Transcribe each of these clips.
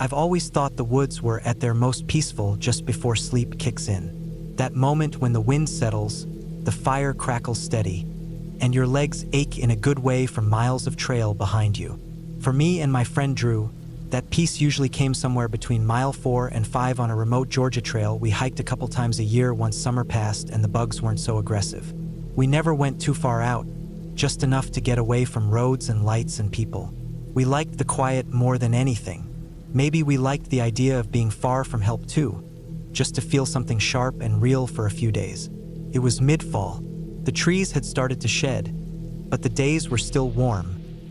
I've always thought the woods were at their most peaceful just before sleep kicks in. That moment when the wind settles, the fire crackles steady, and your legs ache in a good way from miles of trail behind you. For me and my friend Drew, that peace usually came somewhere between mile 4 and 5 on a remote Georgia trail we hiked a couple times a year once summer passed and the bugs weren't so aggressive. We never went too far out, just enough to get away from roads and lights and people. We liked the quiet more than anything. Maybe we liked the idea of being far from help too, just to feel something sharp and real for a few days. It was mid-fall. The trees had started to shed, but the days were still warm,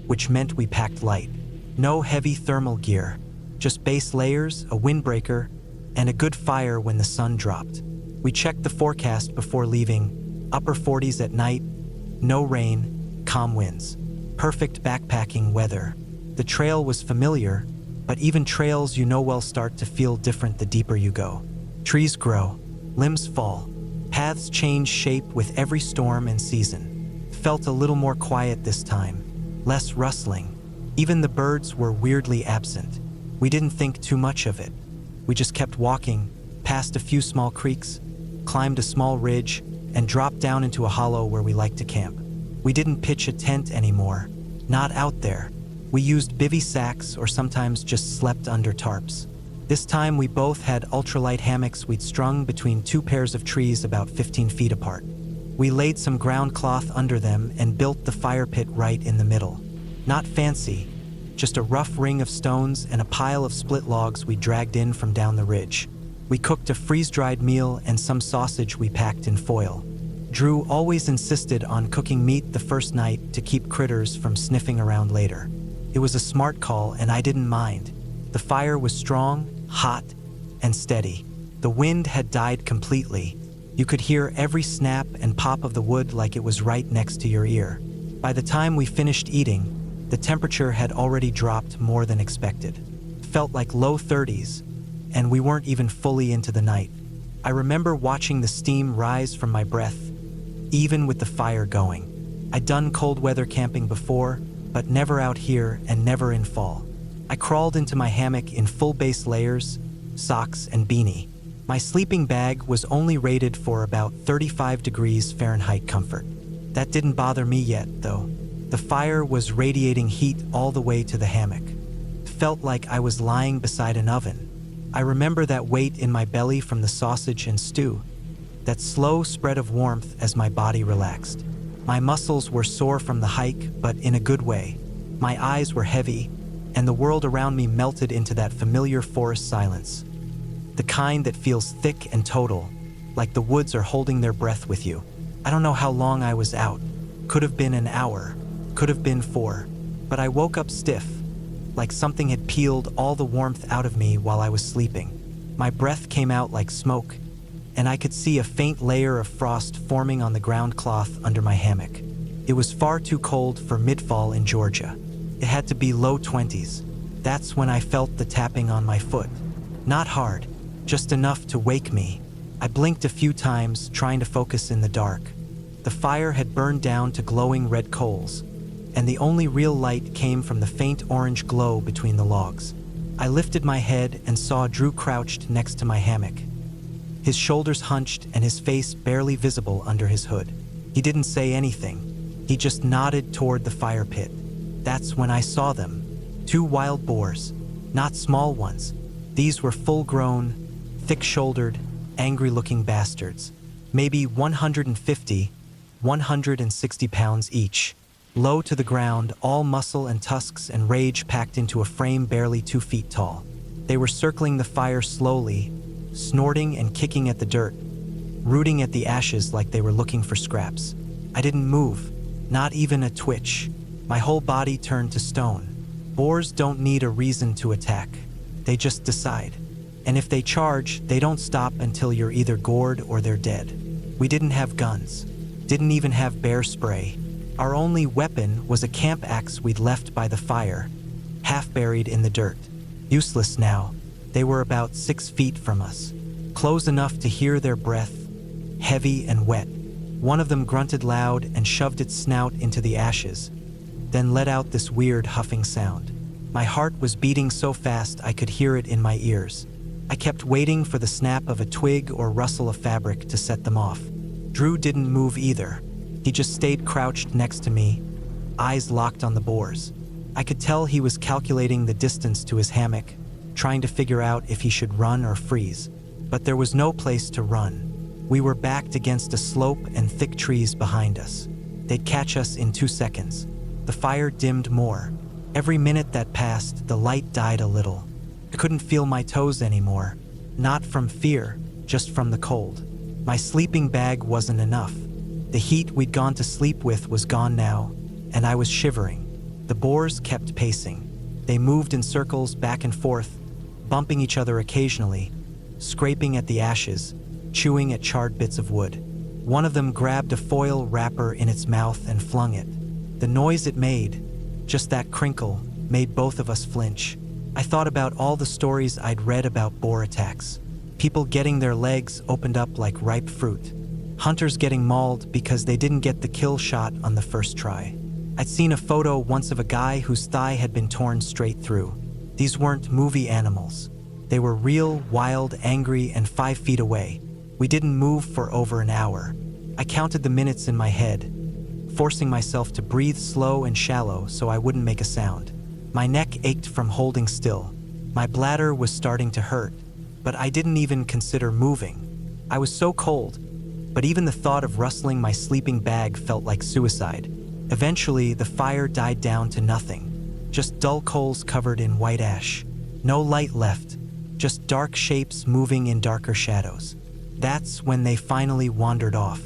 which meant we packed light. No heavy thermal gear, just base layers, a windbreaker, and a good fire when the sun dropped. We checked the forecast before leaving, upper 40s at night, no rain, calm winds. Perfect backpacking weather. The trail was familiar, but even trails you know well start to feel different the deeper you go. Trees grow, limbs fall, paths change shape with every storm and season. Felt a little more quiet this time, less rustling. Even the birds were weirdly absent. We didn't think too much of it. We just kept walking, passed a few small creeks, climbed a small ridge, and dropped down into a hollow where we liked to camp. We didn't pitch a tent anymore, not out there. We used bivy sacks or sometimes just slept under tarps. This time we both had ultralight hammocks we'd strung between 2 pairs of trees about 15 feet apart. We laid some ground cloth under them and built the fire pit right in the middle. Not fancy, just a rough ring of stones and a pile of split logs we dragged in from down the ridge. We cooked a freeze-dried meal and some sausage we packed in foil. Drew always insisted on cooking meat the first night to keep critters from sniffing around later. It was a smart call and I didn't mind. The fire was strong, hot, and steady. The wind had died completely. You could hear every snap and pop of the wood like it was right next to your ear. By the time we finished eating, the temperature had already dropped more than expected. Felt like low 30s, and we weren't even fully into the night. I remember watching the steam rise from my breath, even with the fire going. I'd done cold weather camping before, but never out here and never in fall. I crawled into my hammock in full base layers, socks, and beanie. My sleeping bag was only rated for about 35 degrees Fahrenheit comfort. That didn't bother me yet, though. The fire was radiating heat all the way to the hammock. It felt like I was lying beside an oven. I remember that weight in my belly from the sausage and stew, that slow spread of warmth as my body relaxed. My muscles were sore from the hike, but in a good way. My eyes were heavy, and the world around me melted into that familiar forest silence. The kind that feels thick and total, like the woods are holding their breath with you. I don't know how long I was out. Could have been an hour, could have been 4. But I woke up stiff, like something had peeled all the warmth out of me while I was sleeping. My breath came out like smoke, and I could see a faint layer of frost forming on the ground cloth under my hammock. It was far too cold for mid-fall in Georgia. It had to be low 20s. That's when I felt the tapping on my foot. Not hard, just enough to wake me. I blinked a few times, trying to focus in the dark. The fire had burned down to glowing red coals, and the only real light came from the faint orange glow between the logs. I lifted my head and saw Drew crouched next to my hammock. His shoulders hunched and his face barely visible under his hood. He didn't say anything. He just nodded toward the fire pit. That's when I saw them. 2 wild boars, not small ones. These were full-grown, thick-shouldered, angry-looking bastards. Maybe 150, 160 pounds each. Low to the ground, all muscle and tusks and rage packed into a frame barely 2 feet tall. They were circling the fire slowly, snorting and kicking at the dirt, rooting at the ashes like they were looking for scraps. I didn't move, not even a twitch. My whole body turned to stone. Boars don't need a reason to attack. They just decide. And if they charge, they don't stop until you're either gored or they're dead. We didn't have guns, didn't even have bear spray. Our only weapon was a camp axe we'd left by the fire, half buried in the dirt. Useless now. They were about 6 feet from us, close enough to hear their breath, heavy and wet. One of them grunted loud and shoved its snout into the ashes, then let out this weird huffing sound. My heart was beating so fast I could hear it in my ears. I kept waiting for the snap of a twig or rustle of fabric to set them off. Drew didn't move either. He just stayed crouched next to me, eyes locked on the boars. I could tell he was calculating the distance to his hammock, trying to figure out if he should run or freeze. But there was no place to run. We were backed against a slope and thick trees behind us. They'd catch us in 2 seconds. The fire dimmed more. Every minute that passed, the light died a little. I couldn't feel my toes anymore. Not from fear, just from the cold. My sleeping bag wasn't enough. The heat we'd gone to sleep with was gone now, and I was shivering. The boars kept pacing. They moved in circles back and forth, bumping each other occasionally, scraping at the ashes, chewing at charred bits of wood. One of them grabbed a foil wrapper in its mouth and flung it. The noise it made, just that crinkle, made both of us flinch. I thought about all the stories I'd read about boar attacks. People getting their legs opened up like ripe fruit. Hunters getting mauled because they didn't get the kill shot on the first try. I'd seen a photo once of a guy whose thigh had been torn straight through. These weren't movie animals. They were real, wild, angry, and 5 feet away. We didn't move for over an hour. I counted the minutes in my head, forcing myself to breathe slow and shallow so I wouldn't make a sound. My neck ached from holding still. My bladder was starting to hurt, but I didn't even consider moving. I was so cold, but even the thought of rustling my sleeping bag felt like suicide. Eventually, the fire died down to nothing, just dull coals covered in white ash. No light left, just dark shapes moving in darker shadows. That's when they finally wandered off.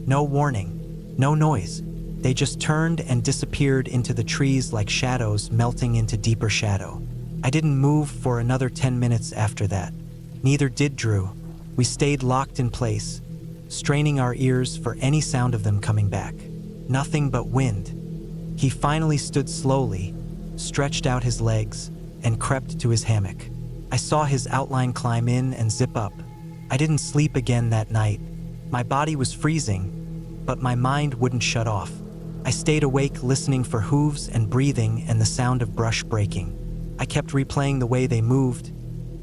No warning, no noise. They just turned and disappeared into the trees like shadows melting into deeper shadow. I didn't move for another 10 minutes after that. Neither did Drew. We stayed locked in place, straining our ears for any sound of them coming back. Nothing but wind. He finally stood slowly, stretched out his legs, and crept to his hammock. I saw his outline climb in and zip up. I didn't sleep again that night. My body was freezing, but my mind wouldn't shut off. I stayed awake listening for hooves and breathing and the sound of brush breaking. I kept replaying the way they moved,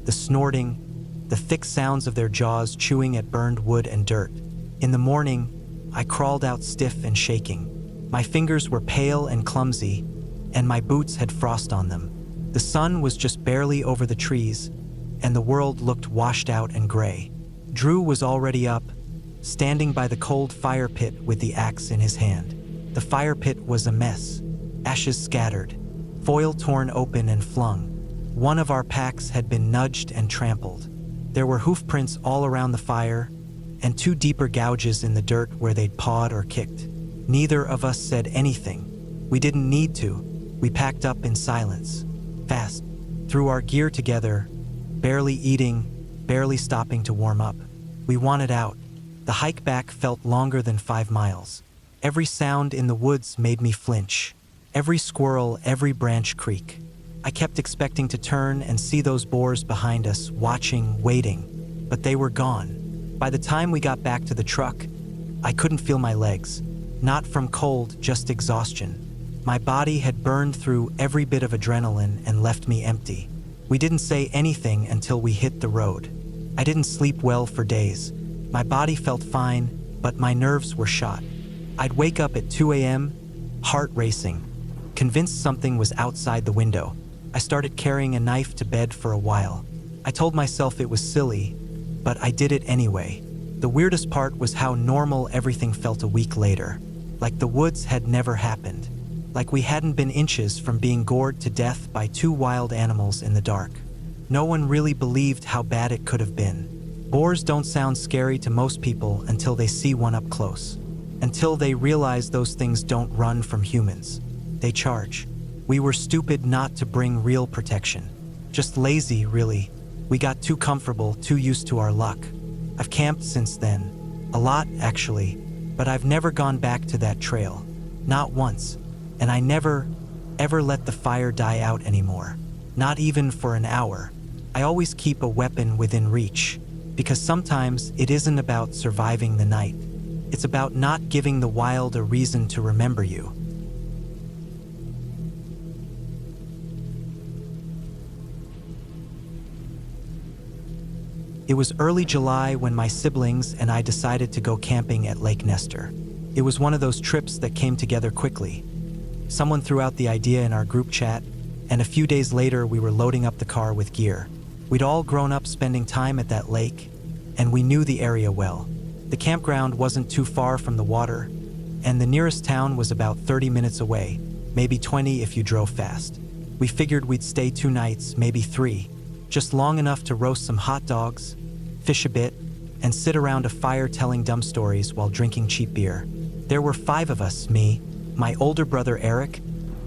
the snorting, the thick sounds of their jaws chewing at burned wood and dirt. In the morning, I crawled out stiff and shaking. My fingers were pale and clumsy, and my boots had frost on them. The sun was just barely over the trees, and the world looked washed out and gray. Drew was already up, standing by the cold fire pit with the axe in his hand. The fire pit was a mess, ashes scattered, foil torn open and flung. One of our packs had been nudged and trampled. There were hoof prints all around the fire, and 2 deeper gouges in the dirt where they'd pawed or kicked. Neither of us said anything. We didn't need to. We packed up in silence, fast, threw our gear together, barely eating, barely stopping to warm up. We wanted out. The hike back felt longer than 5 miles. Every sound in the woods made me flinch. Every squirrel, every branch creak. I kept expecting to turn and see those boars behind us, watching, waiting, but they were gone. By the time we got back to the truck, I couldn't feel my legs. Not from cold, just exhaustion. My body had burned through every bit of adrenaline and left me empty. We didn't say anything until we hit the road. I didn't sleep well for days. My body felt fine, but my nerves were shot. I'd wake up at 2 a.m., heart racing, convinced something was outside the window. I started carrying a knife to bed for a while. I told myself it was silly, but I did it anyway. The weirdest part was how normal everything felt a week later. Like the woods had never happened. Like we hadn't been inches from being gored to death by 2 wild animals in the dark. No one really believed how bad it could have been. Boars don't sound scary to most people until they see one up close. Until they realize those things don't run from humans. They charge. We were stupid not to bring real protection. Just lazy, really. We got too comfortable, too used to our luck. I've camped since then. A lot, actually. But I've never gone back to that trail. Not once. And I never, ever let the fire die out anymore. Not even for an hour. I always keep a weapon within reach. Because sometimes it isn't about surviving the night. It's about not giving the wild a reason to remember you. It was early July when my siblings and I decided to go camping at Lake Nestor. It was one of those trips that came together quickly. Someone threw out the idea in our group chat, and a few days later we were loading up the car with gear. We'd all grown up spending time at that lake, and we knew the area well. The campground wasn't too far from the water, and the nearest town was about 30 minutes away, maybe 20 if you drove fast. We figured we'd stay 2 nights, maybe 3, just long enough to roast some hot dogs, fish a bit, and sit around a fire telling dumb stories while drinking cheap beer. There were 5 of us, me, my older brother Eric,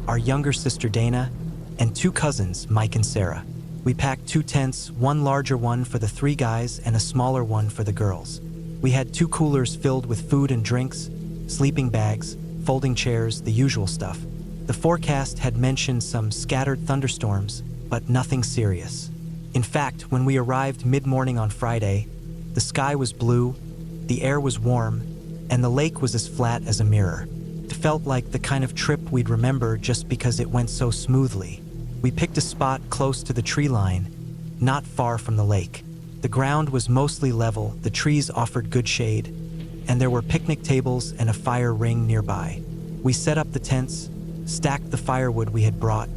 our younger sister Dana, and 2 cousins, Mike and Sarah. We packed 2 tents, one larger one for the 3 guys and a smaller one for the girls. We had 2 coolers filled with food and drinks, sleeping bags, folding chairs, the usual stuff. The forecast had mentioned some scattered thunderstorms, but nothing serious. In fact, when we arrived mid-morning on Friday, the sky was blue, the air was warm, and the lake was as flat as a mirror. It felt like the kind of trip we'd remember just because it went so smoothly. We picked a spot close to the tree line, not far from the lake. The ground was mostly level, the trees offered good shade, and there were picnic tables and a fire ring nearby. We set up the tents, stacked the firewood we had brought,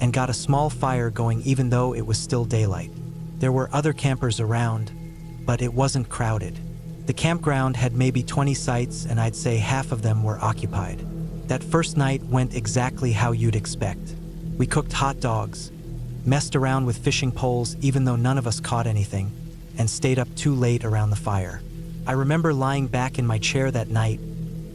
and got a small fire going even though it was still daylight. There were other campers around, but it wasn't crowded. The campground had maybe 20 sites, and I'd say half of them were occupied. That first night went exactly how you'd expect. We cooked hot dogs, messed around with fishing poles even though none of us caught anything, and stayed up too late around the fire. I remember lying back in my chair that night,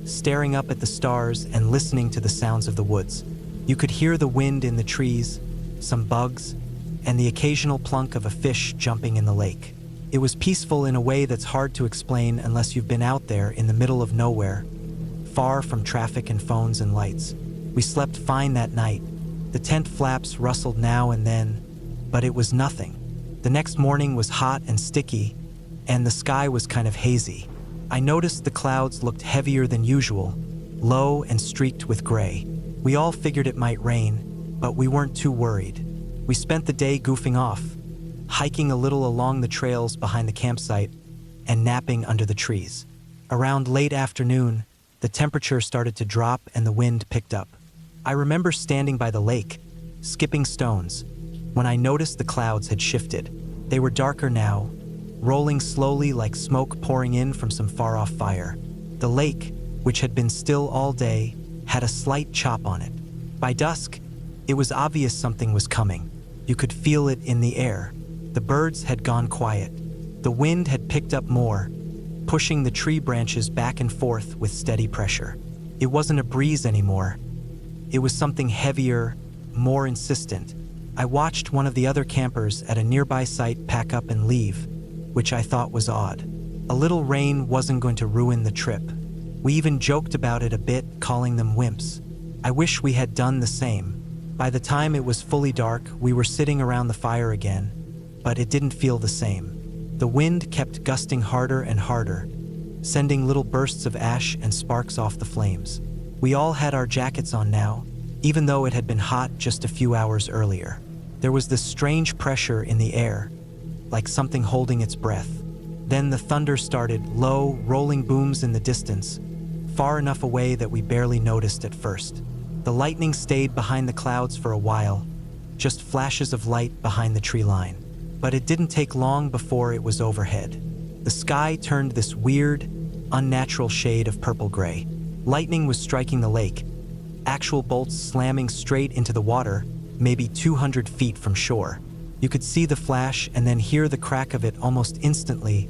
staring up at the stars and listening to the sounds of the woods. You could hear the wind in the trees, some bugs, and the occasional plunk of a fish jumping in the lake. It was peaceful in a way that's hard to explain unless you've been out there in the middle of nowhere, far from traffic and phones and lights. We slept fine that night. The tent flaps rustled now and then, but it was nothing. The next morning was hot and sticky, and the sky was kind of hazy. I noticed the clouds looked heavier than usual, low and streaked with gray. We all figured it might rain, but we weren't too worried. We spent the day goofing off, hiking a little along the trails behind the campsite, and napping under the trees. Around late afternoon, the temperature started to drop and the wind picked up. I remember standing by the lake, skipping stones, when I noticed the clouds had shifted. They were darker now, rolling slowly like smoke pouring in from some far-off fire. The lake, which had been still all day, had a slight chop on it. By dusk, it was obvious something was coming. You could feel it in the air. The birds had gone quiet. The wind had picked up more, pushing the tree branches back and forth with steady pressure. It wasn't a breeze anymore. It was something heavier, more insistent. I watched one of the other campers at a nearby site pack up and leave, which I thought was odd. A little rain wasn't going to ruin the trip. We even joked about it a bit, calling them wimps. I wish we had done the same. By the time it was fully dark, we were sitting around the fire again, but it didn't feel the same. The wind kept gusting harder and harder, sending little bursts of ash and sparks off the flames. We all had our jackets on now, even though it had been hot just a few hours earlier. There was this strange pressure in the air, like something holding its breath. Then the thunder started, low, rolling booms in the distance, far enough away that we barely noticed at first. The lightning stayed behind the clouds for a while, just flashes of light behind the tree line. But it didn't take long before it was overhead. The sky turned this weird, unnatural shade of purple-gray. Lightning was striking the lake, actual bolts slamming straight into the water, maybe 200 feet from shore. You could see the flash and then hear the crack of it almost instantly,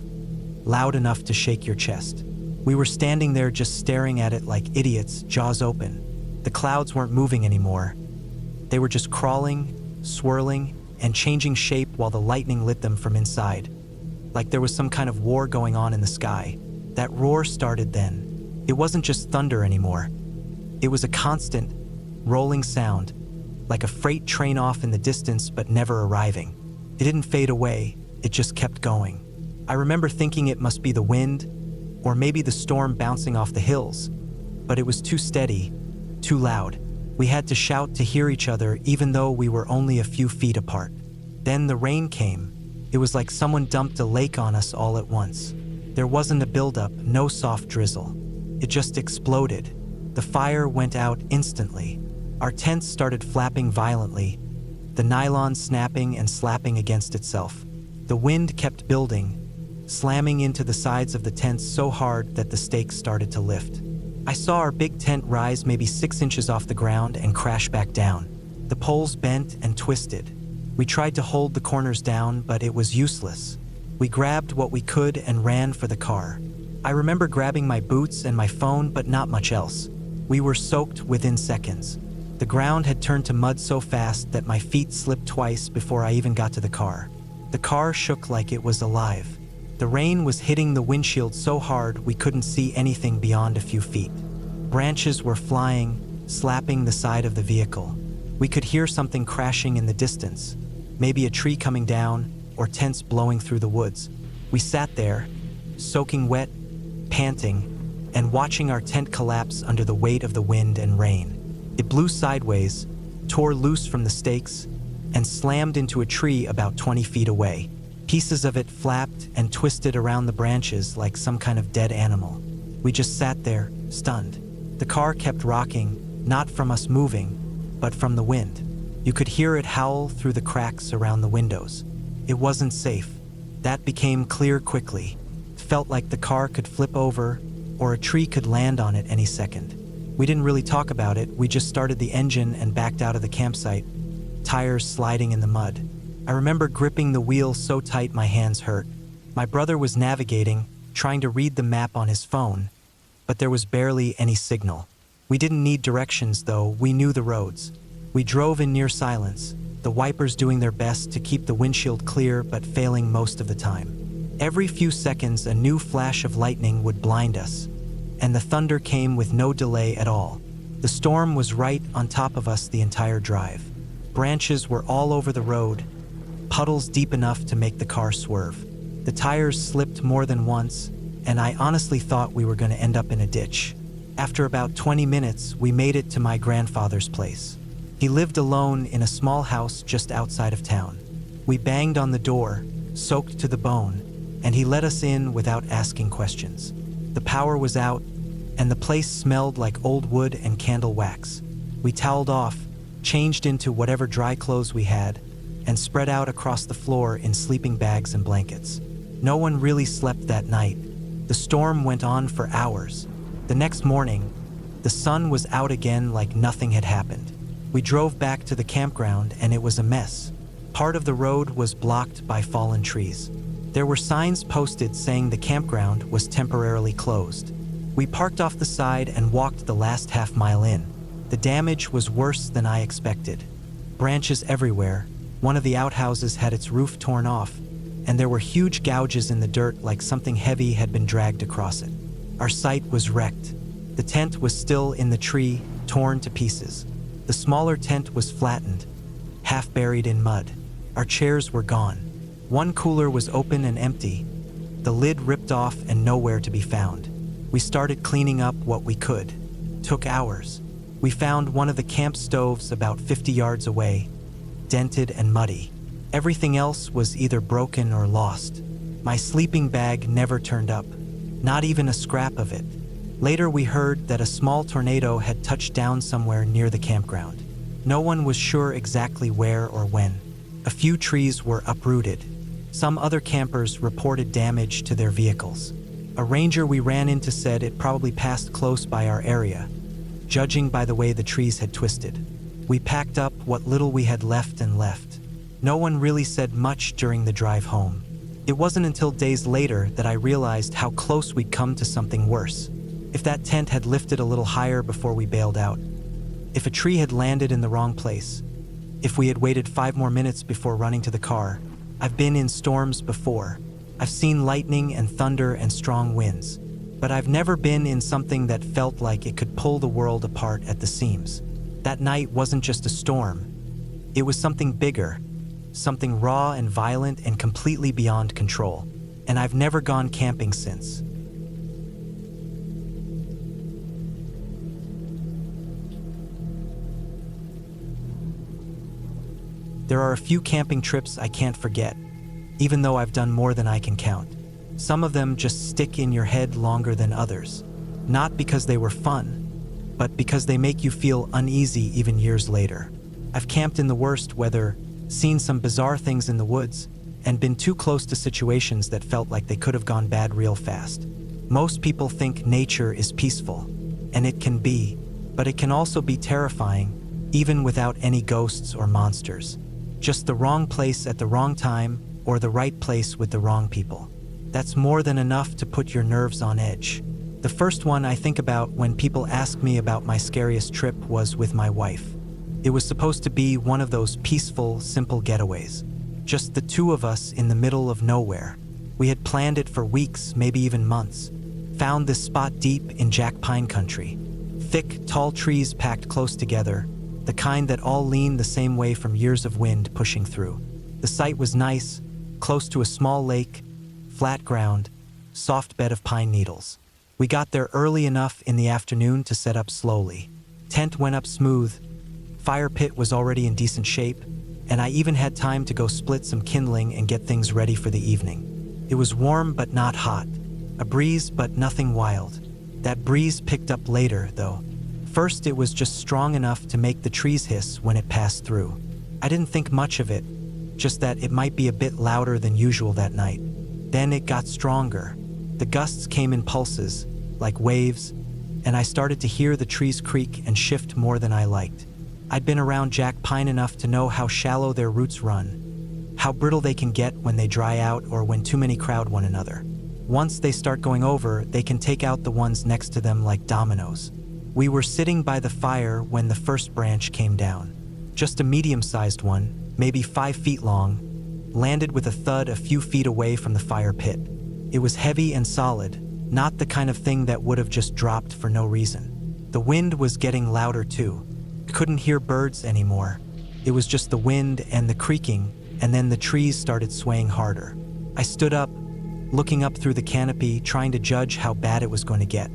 loud enough to shake your chest. We were standing there just staring at it like idiots, jaws open. The clouds weren't moving anymore. They were just crawling, swirling, and changing shape while the lightning lit them from inside, like there was some kind of war going on in the sky. That roar started then. It wasn't just thunder anymore. It was a constant, rolling sound, like a freight train off in the distance but never arriving. It didn't fade away, it just kept going. I remember thinking it must be the wind, or maybe the storm bouncing off the hills, but it was too steady, too loud. We had to shout to hear each other even though we were only a few feet apart. Then the rain came. It was like someone dumped a lake on us all at once. There wasn't a buildup, no soft drizzle. It just exploded. The fire went out instantly. Our tents started flapping violently, the nylon snapping and slapping against itself. The wind kept building, slamming into the sides of the tents so hard that the stakes started to lift. I saw our big tent rise maybe 6 inches off the ground and crash back down. The poles bent and twisted. We tried to hold the corners down, but it was useless. We grabbed what we could and ran for the car. I remember grabbing my boots and my phone, but not much else. We were soaked within seconds. The ground had turned to mud so fast that my feet slipped twice before I even got to the car. The car shook like it was alive. The rain was hitting the windshield so hard we couldn't see anything beyond a few feet. Branches were flying, slapping the side of the vehicle. We could hear something crashing in the distance, maybe a tree coming down or tents blowing through the woods. We sat there, soaking wet, panting, and watching our tent collapse under the weight of the wind and rain. It blew sideways, tore loose from the stakes, and slammed into a tree about 20 feet away. Pieces of it flapped and twisted around the branches like some kind of dead animal. We just sat there, stunned. The car kept rocking, not from us moving, but from the wind. You could hear it howl through the cracks around the windows. It wasn't safe. That became clear quickly. It felt like the car could flip over, or a tree could land on it any second. We didn't really talk about it, we just started the engine and backed out of the campsite, tires sliding in the mud. I remember gripping the wheel so tight my hands hurt. My brother was navigating, trying to read the map on his phone, but there was barely any signal. We didn't need directions though, we knew the roads. We drove in near silence, the wipers doing their best to keep the windshield clear but failing most of the time. Every few seconds a new flash of lightning would blind us, and the thunder came with no delay at all. The storm was right on top of us the entire drive. Branches were all over the road, puddles deep enough to make the car swerve. The tires slipped more than once, and I honestly thought we were going to end up in a ditch. After about 20 minutes, we made it to my grandfather's place. He lived alone in a small house just outside of town. We banged on the door, soaked to the bone, and he let us in without asking questions. The power was out, and the place smelled like old wood and candle wax. We toweled off, changed into whatever dry clothes we had, and spread out across the floor in sleeping bags and blankets. No one really slept that night. The storm went on for hours. The next morning, the sun was out again like nothing had happened. We drove back to the campground and it was a mess. Part of the road was blocked by fallen trees. There were signs posted saying the campground was temporarily closed. We parked off the side and walked the last half-mile in. The damage was worse than I expected. Branches everywhere. One of the outhouses had its roof torn off, and there were huge gouges in the dirt like something heavy had been dragged across it. Our site was wrecked. The tent was still in the tree, torn to pieces. The smaller tent was flattened, half buried in mud. Our chairs were gone. One cooler was open and empty, the lid ripped off and nowhere to be found. We started cleaning up what we could. Took hours. We found one of the camp stoves about 50 yards away, dented and muddy. Everything else was either broken or lost. My sleeping bag never turned up, not even a scrap of it. Later we heard that a small tornado had touched down somewhere near the campground. No one was sure exactly where or when. A few trees were uprooted. Some other campers reported damage to their vehicles. A ranger we ran into said it probably passed close by our area, judging by the way the trees had twisted. We packed up what little we had left and left. No one really said much during the drive home. It wasn't until days later that I realized how close we'd come to something worse. If that tent had lifted a little higher before we bailed out, if a tree had landed in the wrong place, if we had waited 5 more minutes before running to the car. I've been in storms before. I've seen lightning and thunder and strong winds, but I've never been in something that felt like it could pull the world apart at the seams. That night wasn't just a storm. It was something bigger, something raw and violent and completely beyond control. And I've never gone camping since. There are a few camping trips I can't forget. even though I've done more than I can count. Some of them just stick in your head longer than others, not because they were fun, but because they make you feel uneasy even years later. I've camped in the worst weather, seen some bizarre things in the woods, and been too close to situations that felt like they could have gone bad real fast. Most people think nature is peaceful, and it can be, but it can also be terrifying, even without any ghosts or monsters. Just the wrong place at the wrong time, or the right place with the wrong people. That's more than enough to put your nerves on edge. The first one I think about when people ask me about my scariest trip was with my wife. It was supposed to be one of those peaceful, simple getaways. Just the two of us in the middle of nowhere. We had planned it for weeks, maybe even months. Found this spot deep in Jack Pine country. Thick, tall trees packed close together, the kind that all lean the same way from years of wind pushing through. The site was nice, close to a small lake, flat ground, soft bed of pine needles. We got there early enough in the afternoon to set up slowly. Tent went up smooth, fire pit was already in decent shape, and I even had time to go split some kindling and get things ready for the evening. It was warm but not hot, a breeze but nothing wild. That breeze picked up later, though. First, it was just strong enough to make the trees hiss when it passed through. I didn't think much of it, just that it might be a bit louder than usual that night. Then it got stronger. The gusts came in pulses, like waves, and I started to hear the trees creak and shift more than I liked. I'd been around Jack Pine enough to know how shallow their roots run, how brittle they can get when they dry out or when too many crowd one another. Once they start going over, they can take out the ones next to them like dominoes. We were sitting by the fire when the first branch came down. Just a medium-sized one, maybe 5 feet long, landed with a thud a few feet away from the fire pit. It was heavy and solid, not the kind of thing that would have just dropped for no reason. The wind was getting louder too. Couldn't hear birds anymore. It was just the wind and the creaking, and then the trees started swaying harder. I stood up, looking up through the canopy, trying to judge how bad it was going to get.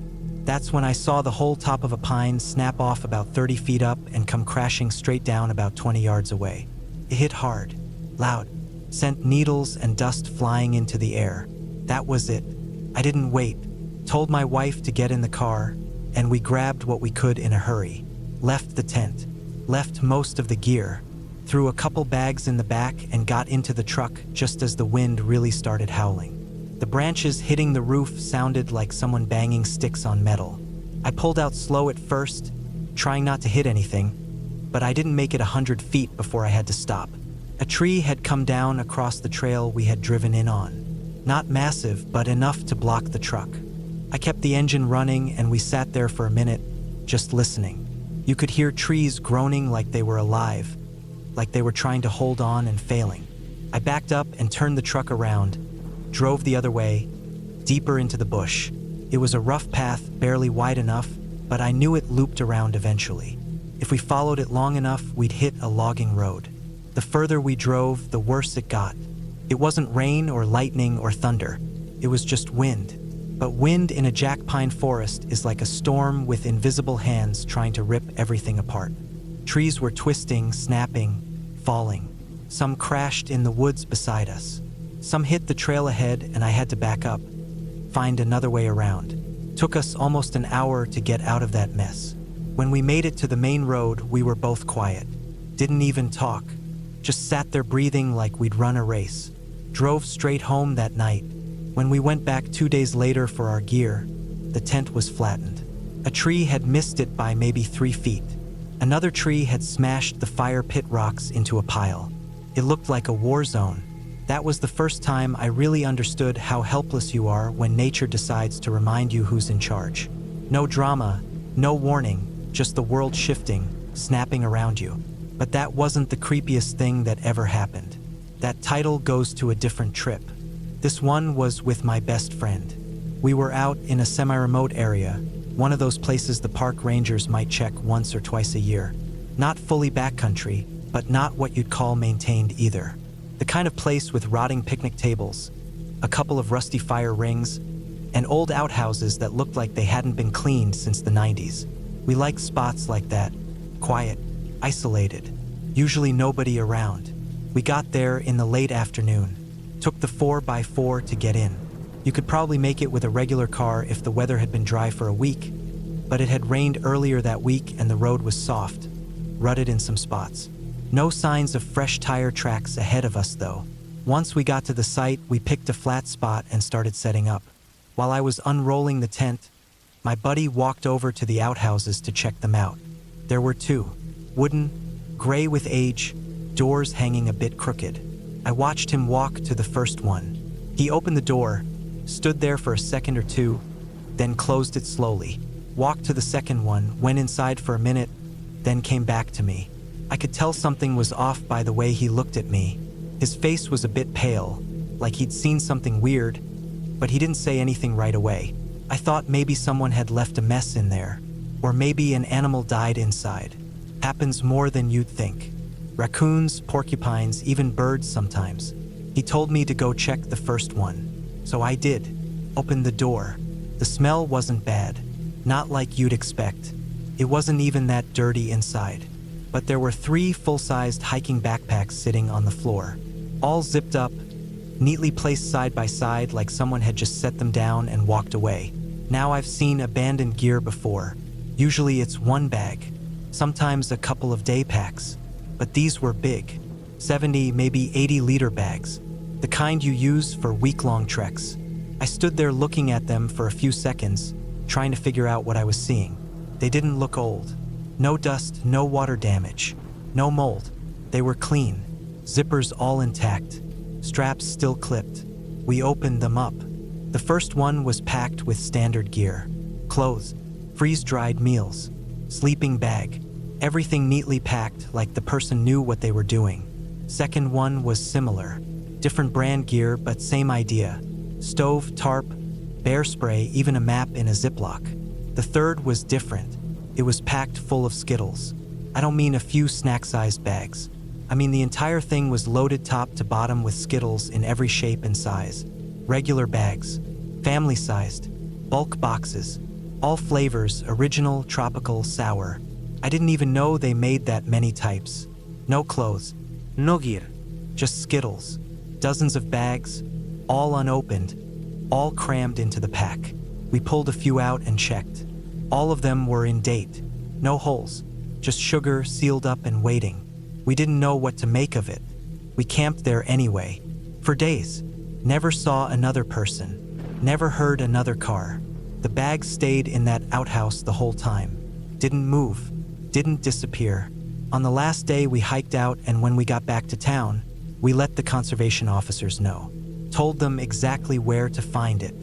That's when I saw the whole top of a pine snap off about 30 feet up and come crashing straight down about 20 yards away. It hit hard, loud, sent needles and dust flying into the air. That was it. I didn't wait, told my wife to get in the car, and we grabbed what we could in a hurry. Left the tent, left most of the gear, threw a couple bags in the back and got into the truck just as the wind really started howling. The branches hitting the roof sounded like someone banging sticks on metal. I pulled out slow at first, trying not to hit anything, but I didn't make it 100 feet before I had to stop. A tree had come down across the trail we had driven in on. Not massive, but enough to block the truck. I kept the engine running and we sat there for a minute, just listening. You could hear trees groaning like they were alive, like they were trying to hold on and failing. I backed up and turned the truck around, drove the other way, deeper into the bush. It was a rough path, barely wide enough, but I knew it looped around eventually. If we followed it long enough, we'd hit a logging road. The further we drove, the worse it got. It wasn't rain or lightning or thunder. It was just wind. But wind in a jack pine forest is like a storm with invisible hands trying to rip everything apart. Trees were twisting, snapping, falling. Some crashed in the woods beside us. Some hit the trail ahead and I had to back up, find another way around. Took us almost an hour to get out of that mess. When we made it to the main road, we were both quiet. Didn't even talk. Just sat there breathing like we'd run a race. Drove straight home that night. When we went back 2 days later for our gear, the tent was flattened. A tree had missed it by maybe 3 feet. Another tree had smashed the fire pit rocks into a pile. It looked like a war zone. That was the first time I really understood how helpless you are when nature decides to remind you who's in charge. No drama, no warning, just the world shifting, snapping around you. But that wasn't the creepiest thing that ever happened. That title goes to a different trip. This one was with my best friend. We were out in a semi-remote area, one of those places the park rangers might check once or twice a year. Not fully backcountry, but not what you'd call maintained either. The kind of place with rotting picnic tables, a couple of rusty fire rings, and old outhouses that looked like they hadn't been cleaned since the 90s. We like spots like that, quiet, isolated, usually nobody around. We got there in the late afternoon. Took the 4x4 to get in. You could probably make it with a regular car if the weather had been dry for a week, but it had rained earlier that week and the road was soft, rutted in some spots. No signs of fresh tire tracks ahead of us though. Once we got to the site, we picked a flat spot and started setting up. While I was unrolling the tent, my buddy walked over to the outhouses to check them out. There were two, wooden, gray with age, doors hanging a bit crooked. I watched him walk to the first one. He opened the door, stood there for a second or two, then closed it slowly. Walked to the second one, went inside for a minute, then came back to me. I could tell something was off by the way he looked at me. His face was a bit pale, like he'd seen something weird, but he didn't say anything right away. I thought maybe someone had left a mess in there, or maybe an animal died inside. Happens more than you'd think. Raccoons, porcupines, even birds sometimes. He told me to go check the first one. So I did. Opened the door. The smell wasn't bad. Not like you'd expect. It wasn't even that dirty inside. But there were 3 full-sized hiking backpacks sitting on the floor. All zipped up, neatly placed side by side like someone had just set them down and walked away. Now I've seen abandoned gear before. Usually it's one bag, sometimes a couple of day packs. But these were big, 70, maybe 80-liter bags, the kind you use for week-long treks. I stood there looking at them for a few seconds, trying to figure out what I was seeing. They didn't look old. No dust, no water damage, no mold. They were clean, zippers all intact, straps still clipped. We opened them up. The first one was packed with standard gear, clothes, freeze-dried meals, sleeping bag, everything neatly packed like the person knew what they were doing. Second one was similar, different brand gear but same idea. Stove, tarp, bear spray, even a map in a Ziploc. The third was different. It was packed full of Skittles. I don't mean a few snack-sized bags. I mean the entire thing was loaded top to bottom with Skittles in every shape and size. Regular bags, family-sized, bulk boxes, all flavors, original, tropical, sour. I didn't even know they made that many types. No clothes, no gear, just Skittles. Dozens of bags, all unopened, all crammed into the pack. We pulled a few out and checked. All of them were in date. No holes, just sugar sealed up and waiting. We didn't know what to make of it. We camped there anyway, for days. Never saw another person, never heard another car. The bags stayed in that outhouse the whole time. Didn't move. Didn't disappear. On the last day we hiked out, and when we got back to town, we let the conservation officers know. Told them exactly where to find it.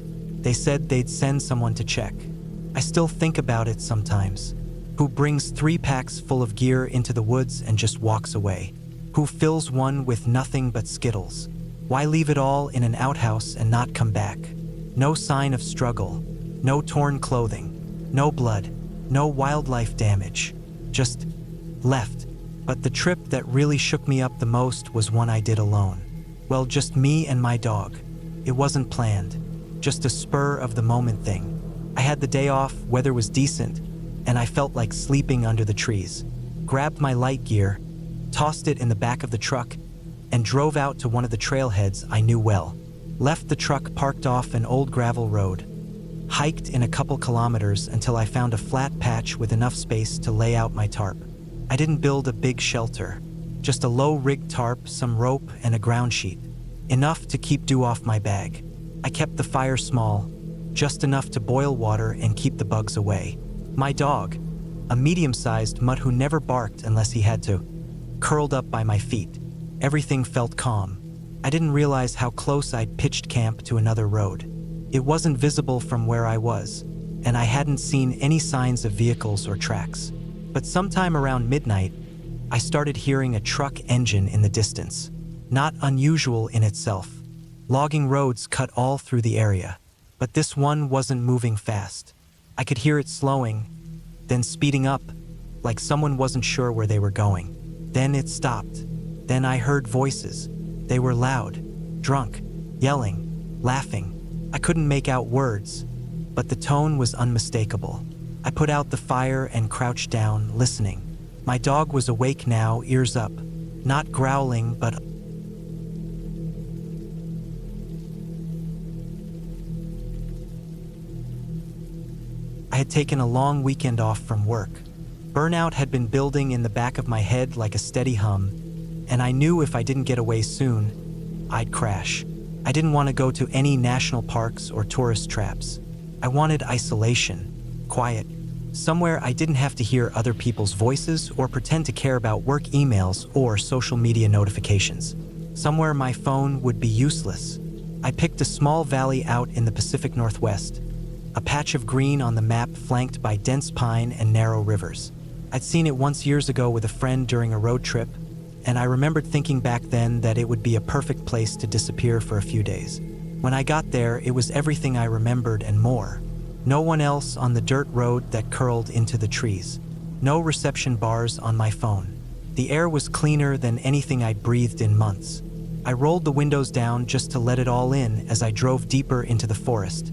They said they'd send someone to check. I still think about it sometimes. Who brings 3 packs full of gear into the woods and just walks away? Who fills one with nothing but Skittles? Why leave it all in an outhouse and not come back? No sign of struggle, no torn clothing, no blood, no wildlife damage. Just left. But the trip that really shook me up the most was one I did alone. Well, just me and my dog. It wasn't planned, just a spur of the moment thing. I had the day off, weather was decent, and I felt like sleeping under the trees. Grabbed my light gear, tossed it in the back of the truck, and drove out to one of the trailheads I knew well. Left the truck parked off an old gravel road. Hiked in a couple kilometers until I found a flat patch with enough space to lay out my tarp. I didn't build a big shelter, just a low-rigged tarp, some rope, and a ground sheet. Enough to keep dew off my bag. I kept the fire small, just enough to boil water and keep the bugs away. My dog, a medium-sized mutt who never barked unless he had to, curled up by my feet. Everything felt calm. I didn't realize how close I'd pitched camp to another road. It wasn't visible from where I was, and I hadn't seen any signs of vehicles or tracks. But sometime around midnight, I started hearing a truck engine in the distance. Not unusual in itself. Logging roads cut all through the area, but this one wasn't moving fast. I could hear it slowing, then speeding up, like someone wasn't sure where they were going. Then it stopped. Then I heard voices. They were loud, drunk, yelling, laughing. I couldn't make out words, but the tone was unmistakable. I put out the fire and crouched down, listening. My dog was awake now, ears up, not growling, but I had taken a long weekend off from work. Burnout had been building in the back of my head like a steady hum, and I knew if I didn't get away soon, I'd crash. I didn't want to go to any national parks or tourist traps. I wanted isolation, quiet, somewhere I didn't have to hear other people's voices or pretend to care about work emails or social media notifications. Somewhere my phone would be useless. I picked a small valley out in the Pacific Northwest, a patch of green on the map flanked by dense pine and narrow rivers. I'd seen it once years ago with a friend during a road trip, and I remembered thinking back then that it would be a perfect place to disappear for a few days. When I got there, it was everything I remembered and more. No one else on the dirt road that curled into the trees. No reception bars on my phone. The air was cleaner than anything I'd breathed in months. I rolled the windows down just to let it all in as I drove deeper into the forest,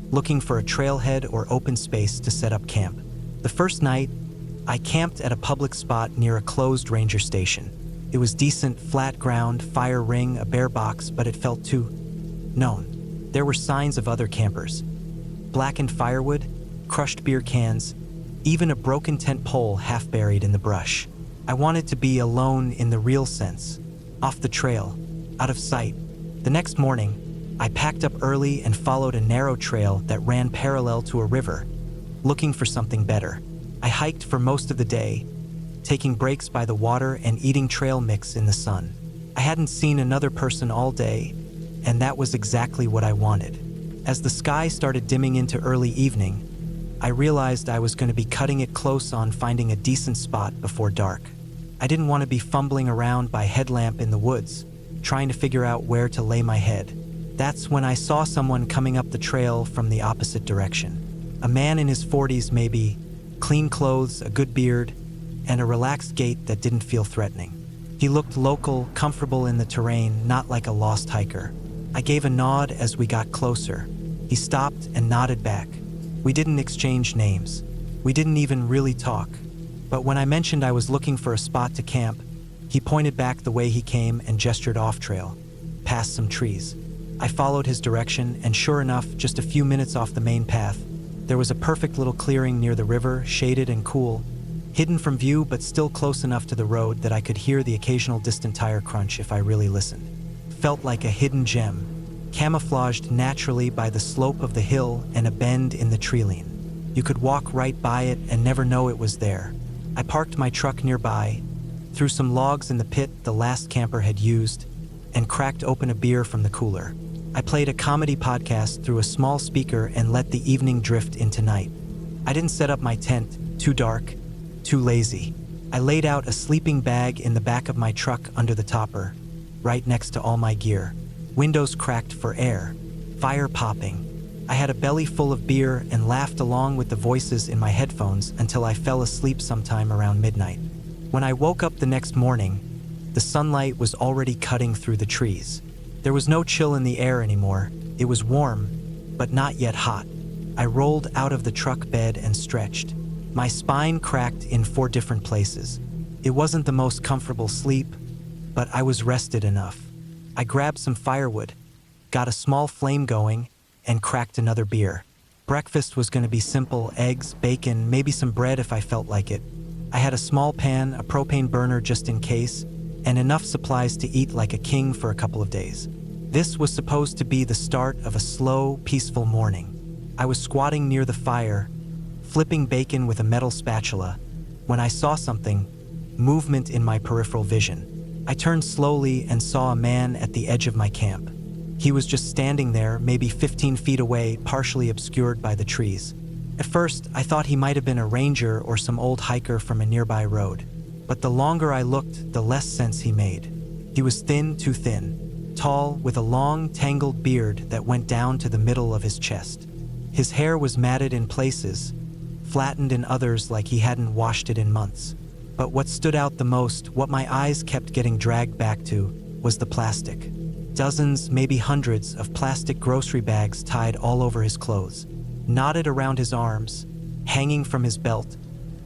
looking for a trailhead or open space to set up camp. The first night, I camped at a public spot near a closed ranger station. It was decent, flat ground, fire ring, a bare box, but it felt too known. There were signs of other campers. Blackened firewood, crushed beer cans, even a broken tent pole half buried in the brush. I wanted to be alone in the real sense, off the trail, out of sight. The next morning, I packed up early and followed a narrow trail that ran parallel to a river, looking for something better. I hiked for most of the day, taking breaks by the water and eating trail mix in the sun. I hadn't seen another person all day, and that was exactly what I wanted. As the sky started dimming into early evening, I realized I was going to be cutting it close on finding a decent spot before dark. I didn't want to be fumbling around by headlamp in the woods, trying to figure out where to lay my head. That's when I saw someone coming up the trail from the opposite direction. A man in his 40s maybe, clean clothes, a good beard, and a relaxed gait that didn't feel threatening. He looked local, comfortable in the terrain, not like a lost hiker. I gave a nod as we got closer. He stopped and nodded back. We didn't exchange names. We didn't even really talk. But when I mentioned I was looking for a spot to camp, he pointed back the way he came and gestured off-trail, past some trees. I followed his direction, and sure enough, just a few minutes off the main path, there was a perfect little clearing near the river, shaded and cool, hidden from view but still close enough to the road that I could hear the occasional distant tire crunch if I really listened. Felt like a hidden gem, camouflaged naturally by the slope of the hill and a bend in the treeline. You could walk right by it and never know it was there. I parked my truck nearby, threw some logs in the pit the last camper had used, and cracked open a beer from the cooler. I played a comedy podcast through a small speaker and let the evening drift into night. I didn't set up my tent, too dark, too lazy. I laid out a sleeping bag in the back of my truck under the topper, right next to all my gear. Windows cracked for air, fire popping. I had a belly full of beer and laughed along with the voices in my headphones until I fell asleep sometime around midnight. When I woke up the next morning, the sunlight was already cutting through the trees. There was no chill in the air anymore. It was warm, but not yet hot. I rolled out of the truck bed and stretched. My spine cracked in 4 different places. It wasn't the most comfortable sleep, but I was rested enough. I grabbed some firewood, got a small flame going, and cracked another beer. Breakfast was going to be simple: eggs, bacon, maybe some bread if I felt like it. I had a small pan, a propane burner just in case, and enough supplies to eat like a king for a couple of days. This was supposed to be the start of a slow, peaceful morning. I was squatting near the fire, flipping bacon with a metal spatula, when I saw something, movement in my peripheral vision. I turned slowly and saw a man at the edge of my camp. He was just standing there, maybe 15 feet away, partially obscured by the trees. At first, I thought he might have been a ranger or some old hiker from a nearby road. But the longer I looked, the less sense he made. He was thin, too thin, tall, with a long, tangled beard that went down to the middle of his chest. His hair was matted in places, flattened in others like he hadn't washed it in months. But what stood out the most, what my eyes kept getting dragged back to, was the plastic. Dozens, maybe hundreds, of plastic grocery bags tied all over his clothes, knotted around his arms, hanging from his belt,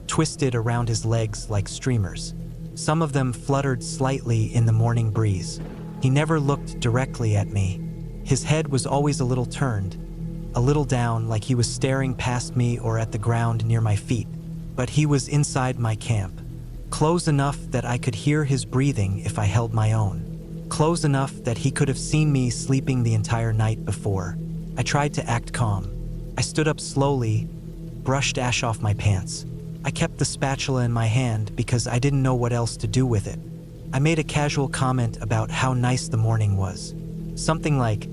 twisted around his legs like streamers. Some of them fluttered slightly in the morning breeze. He never looked directly at me. His head was always a little turned, a little down, like he was staring past me or at the ground near my feet. But he was inside my camp, close enough that I could hear his breathing if I held my own, close enough that he could have seen me sleeping the entire night before. I tried to act calm. I stood up slowly, brushed ash off my pants. I kept the spatula in my hand because I didn't know what else to do with it. I made a casual comment about how nice the morning was. Something like,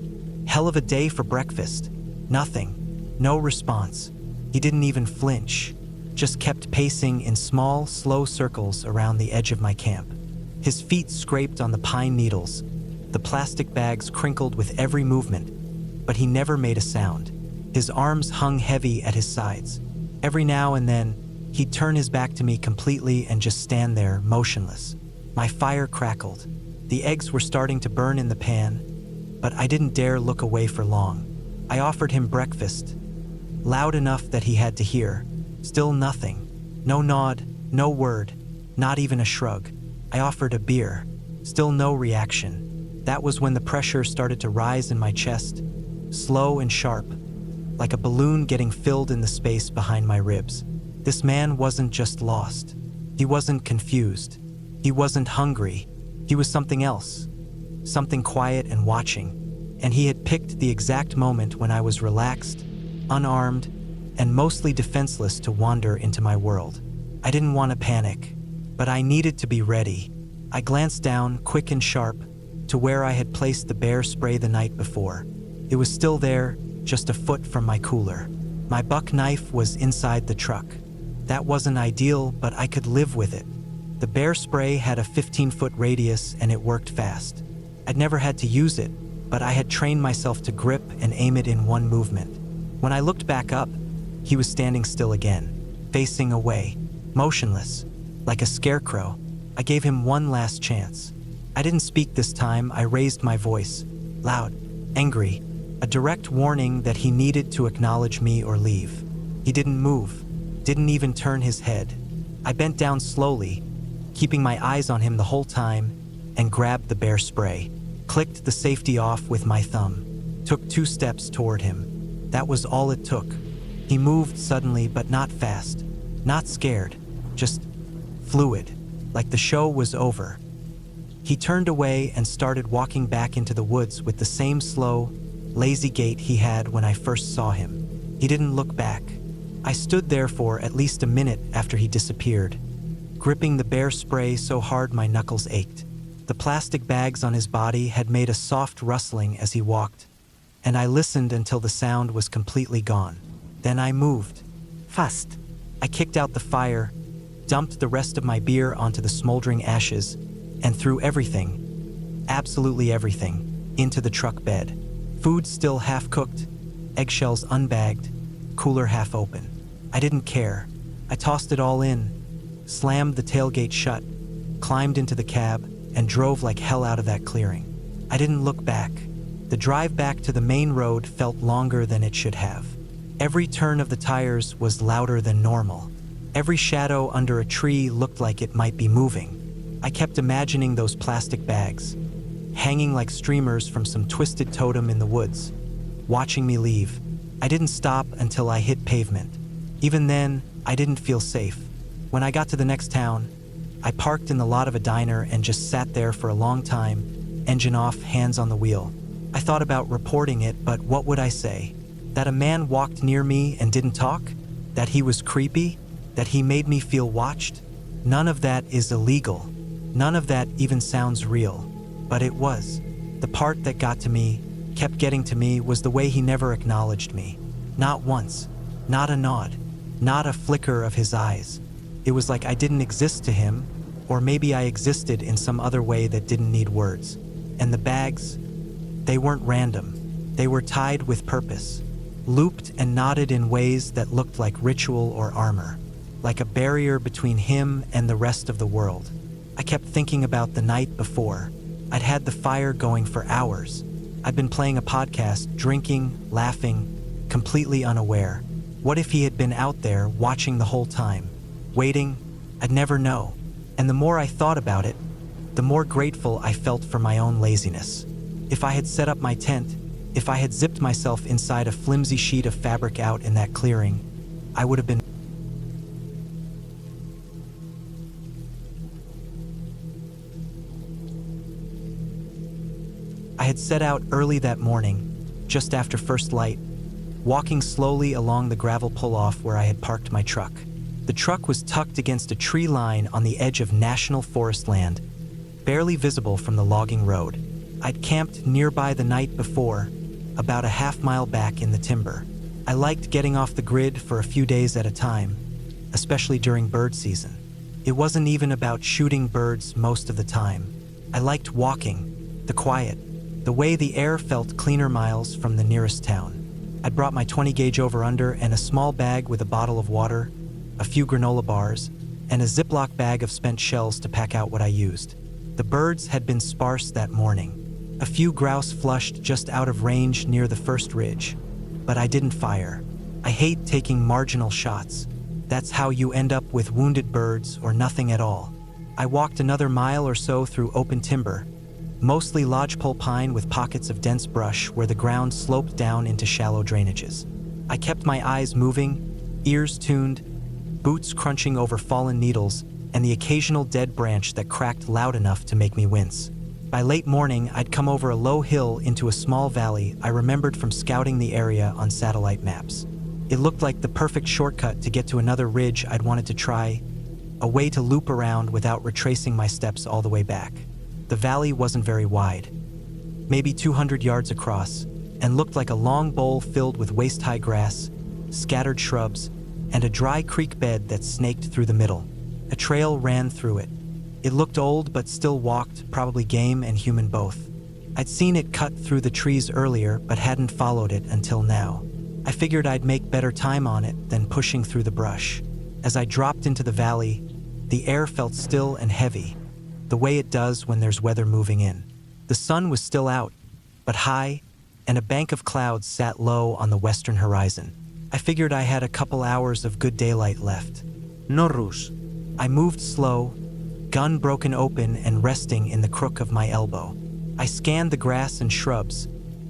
"Hell of a day for breakfast." Nothing. No response. He didn't even flinch, just kept pacing in small, slow circles around the edge of my camp. His feet scraped on the pine needles. The plastic bags crinkled with every movement, but he never made a sound. His arms hung heavy at his sides. Every now and then, he'd turn his back to me completely and just stand there, motionless. My fire crackled. The eggs were starting to burn in the pan, but I didn't dare look away for long. I offered him breakfast, loud enough that he had to hear. Still nothing. No nod, no word, not even a shrug. I offered a beer. Still no reaction. That was when the pressure started to rise in my chest, slow and sharp, like a balloon getting filled in the space behind my ribs. This man wasn't just lost. He wasn't confused. He wasn't hungry. He was something else. Something quiet and watching. And he had picked the exact moment when I was relaxed, unarmed, and mostly defenseless to wander into my world. I didn't want to panic, but I needed to be ready. I glanced down, quick and sharp, to where I had placed the bear spray the night before. It was still there, just a foot from my cooler. My buck knife was inside the truck. That wasn't ideal, but I could live with it. The bear spray had a 15-foot radius and it worked fast. I'd never had to use it, but I had trained myself to grip and aim it in one movement. When I looked back up, he was standing still again, facing away, motionless, like a scarecrow. I gave him one last chance. I didn't speak this time. I raised my voice, loud, angry, a direct warning that he needed to acknowledge me or leave. He didn't move, didn't even turn his head. I bent down slowly, keeping my eyes on him the whole time, and grabbed the bear spray, clicked the safety off with my thumb, took 2 steps toward him. That was all it took. He moved suddenly, but not fast, not scared, just fluid, like the show was over. He turned away and started walking back into the woods with the same slow, lazy gait he had when I first saw him. He didn't look back. I stood there for at least a minute after he disappeared, gripping the bear spray so hard my knuckles ached. The plastic bags on his body had made a soft rustling as he walked, and I listened until the sound was completely gone. Then I moved. Fast. I kicked out the fire, dumped the rest of my beer onto the smoldering ashes, and threw everything, absolutely everything, into the truck bed. Food still half-cooked, eggshells unbagged, cooler half open. I didn't care. I tossed it all in, slammed the tailgate shut, climbed into the cab, and drove like hell out of that clearing. I didn't look back. The drive back to the main road felt longer than it should have. Every turn of the tires was louder than normal. Every shadow under a tree looked like it might be moving. I kept imagining those plastic bags, hanging like streamers from some twisted totem in the woods, watching me leave. I didn't stop until I hit pavement. Even then, I didn't feel safe. When I got to the next town, I parked in the lot of a diner and just sat there for a long time, engine off, hands on the wheel. I thought about reporting it, but what would I say? That a man walked near me and didn't talk? That he was creepy? That he made me feel watched? None of that is illegal. None of that even sounds real. But it was. The part that got to me, kept getting to me, was the way he never acknowledged me. Not once. Not a nod. Not a flicker of his eyes. It was like I didn't exist to him, or maybe I existed in some other way that didn't need words. And the bags, they weren't random. They were tied with purpose, looped and knotted in ways that looked like ritual or armor, like a barrier between him and the rest of the world. I kept thinking about the night before. I'd had the fire going for hours. I'd been playing a podcast, drinking, laughing, completely unaware. What if he had been out there watching the whole time, waiting? I'd never know. And the more I thought about it, the more grateful I felt for my own laziness. If I had set up my tent, If I had zipped myself inside a flimsy sheet of fabric out in that clearing, I would have been. I had set out early that morning, just after first light, walking slowly along the gravel pull-off where I had parked my truck. The truck was tucked against a tree line on the edge of national forest land, barely visible from the logging road. I'd camped nearby the night before, about a half-mile back in the timber. I liked getting off the grid for a few days at a time, especially during bird season. It wasn't even about shooting birds most of the time. I liked walking, the quiet, the way the air felt cleaner miles from the nearest town. I'd brought my 20-gauge over-under and a small bag with a bottle of water, a few granola bars, and a Ziploc bag of spent shells to pack out what I used. The birds had been sparse that morning. A few grouse flushed just out of range near the first ridge, but I didn't fire. I hate taking marginal shots. That's how you end up with wounded birds or nothing at all. I walked another mile or so through open timber, mostly lodgepole pine with pockets of dense brush where the ground sloped down into shallow drainages. I kept my eyes moving, ears tuned, boots crunching over fallen needles, and the occasional dead branch that cracked loud enough to make me wince. By late morning, I'd come over a low hill into a small valley I remembered from scouting the area on satellite maps. It looked like the perfect shortcut to get to another ridge I'd wanted to try, a way to loop around without retracing my steps all the way back. The valley wasn't very wide, maybe 200 yards across, and looked like a long bowl filled with waist-high grass, scattered shrubs, and a dry creek bed that snaked through the middle. A trail ran through it. It looked old but still walked, probably game and human both. I'd seen it cut through the trees earlier but hadn't followed it until now. I figured I'd make better time on it than pushing through the brush. As I dropped into the valley, the air felt still and heavy, the way it does when there's weather moving in. The sun was still out, but high, and a bank of clouds sat low on the western horizon. I figured I had a couple hours of good daylight left. No rush. I moved slow, gun broken open and resting in the crook of my elbow. I scanned the grass and shrubs,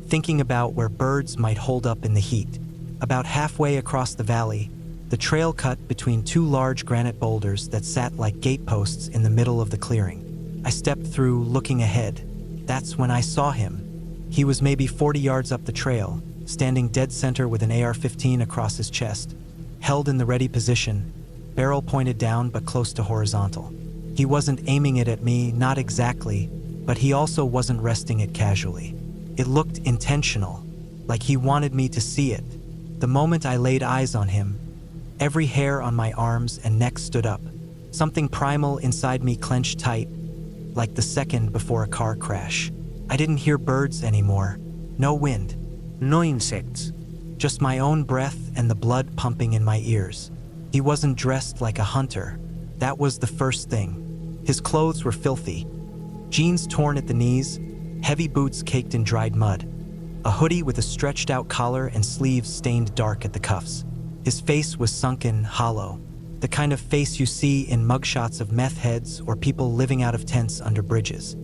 thinking about where birds might hold up in the heat. About halfway across the valley, the trail cut between two large granite boulders that sat like gateposts in the middle of the clearing. I stepped through, looking ahead. That's when I saw him. He was maybe 40 yards up the trail, standing dead center with an AR-15 across his chest, held in the ready position, barrel pointed down but close to horizontal. He wasn't aiming it at me, not exactly, but he also wasn't resting it casually. It looked intentional, like he wanted me to see it. The moment I laid eyes on him, every hair on my arms and neck stood up. Something primal inside me clenched tight, like the second before a car crash. I didn't hear birds anymore. No wind. No insects. Just my own breath and the blood pumping in my ears. He wasn't dressed like a hunter. That was the first thing. His clothes were filthy. Jeans torn at the knees, heavy boots caked in dried mud, a hoodie with a stretched out collar and sleeves stained dark at the cuffs. His face was sunken, hollow, the kind of face you see in mugshots of meth heads or people living out of tents under bridges.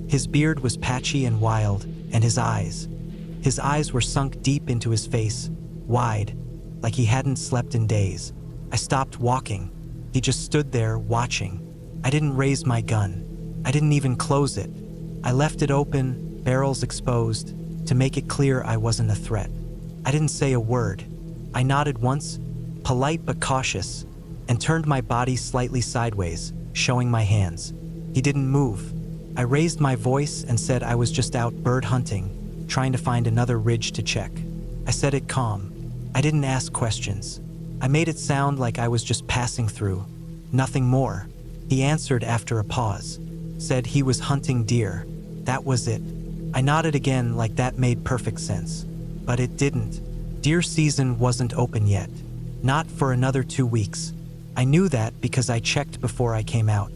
His beard was patchy and wild, and his eyes were sunk deep into his face, wide, like he hadn't slept in days. I stopped walking. He just stood there, watching. I didn't raise my gun. I didn't even close it. I left it open, barrels exposed, to make it clear I wasn't a threat. I didn't say a word. I nodded once, polite but cautious, and turned my body slightly sideways, showing my hands. He didn't move. I raised my voice and said I was just out bird hunting, trying to find another ridge to check. I said it calm. I didn't ask questions. I made it sound like I was just passing through, nothing more. He answered after a pause, said he was hunting deer. That was it. I nodded again like that made perfect sense. But it didn't. Deer season wasn't open yet. Not for another 2 weeks. I knew that because I checked before I came out.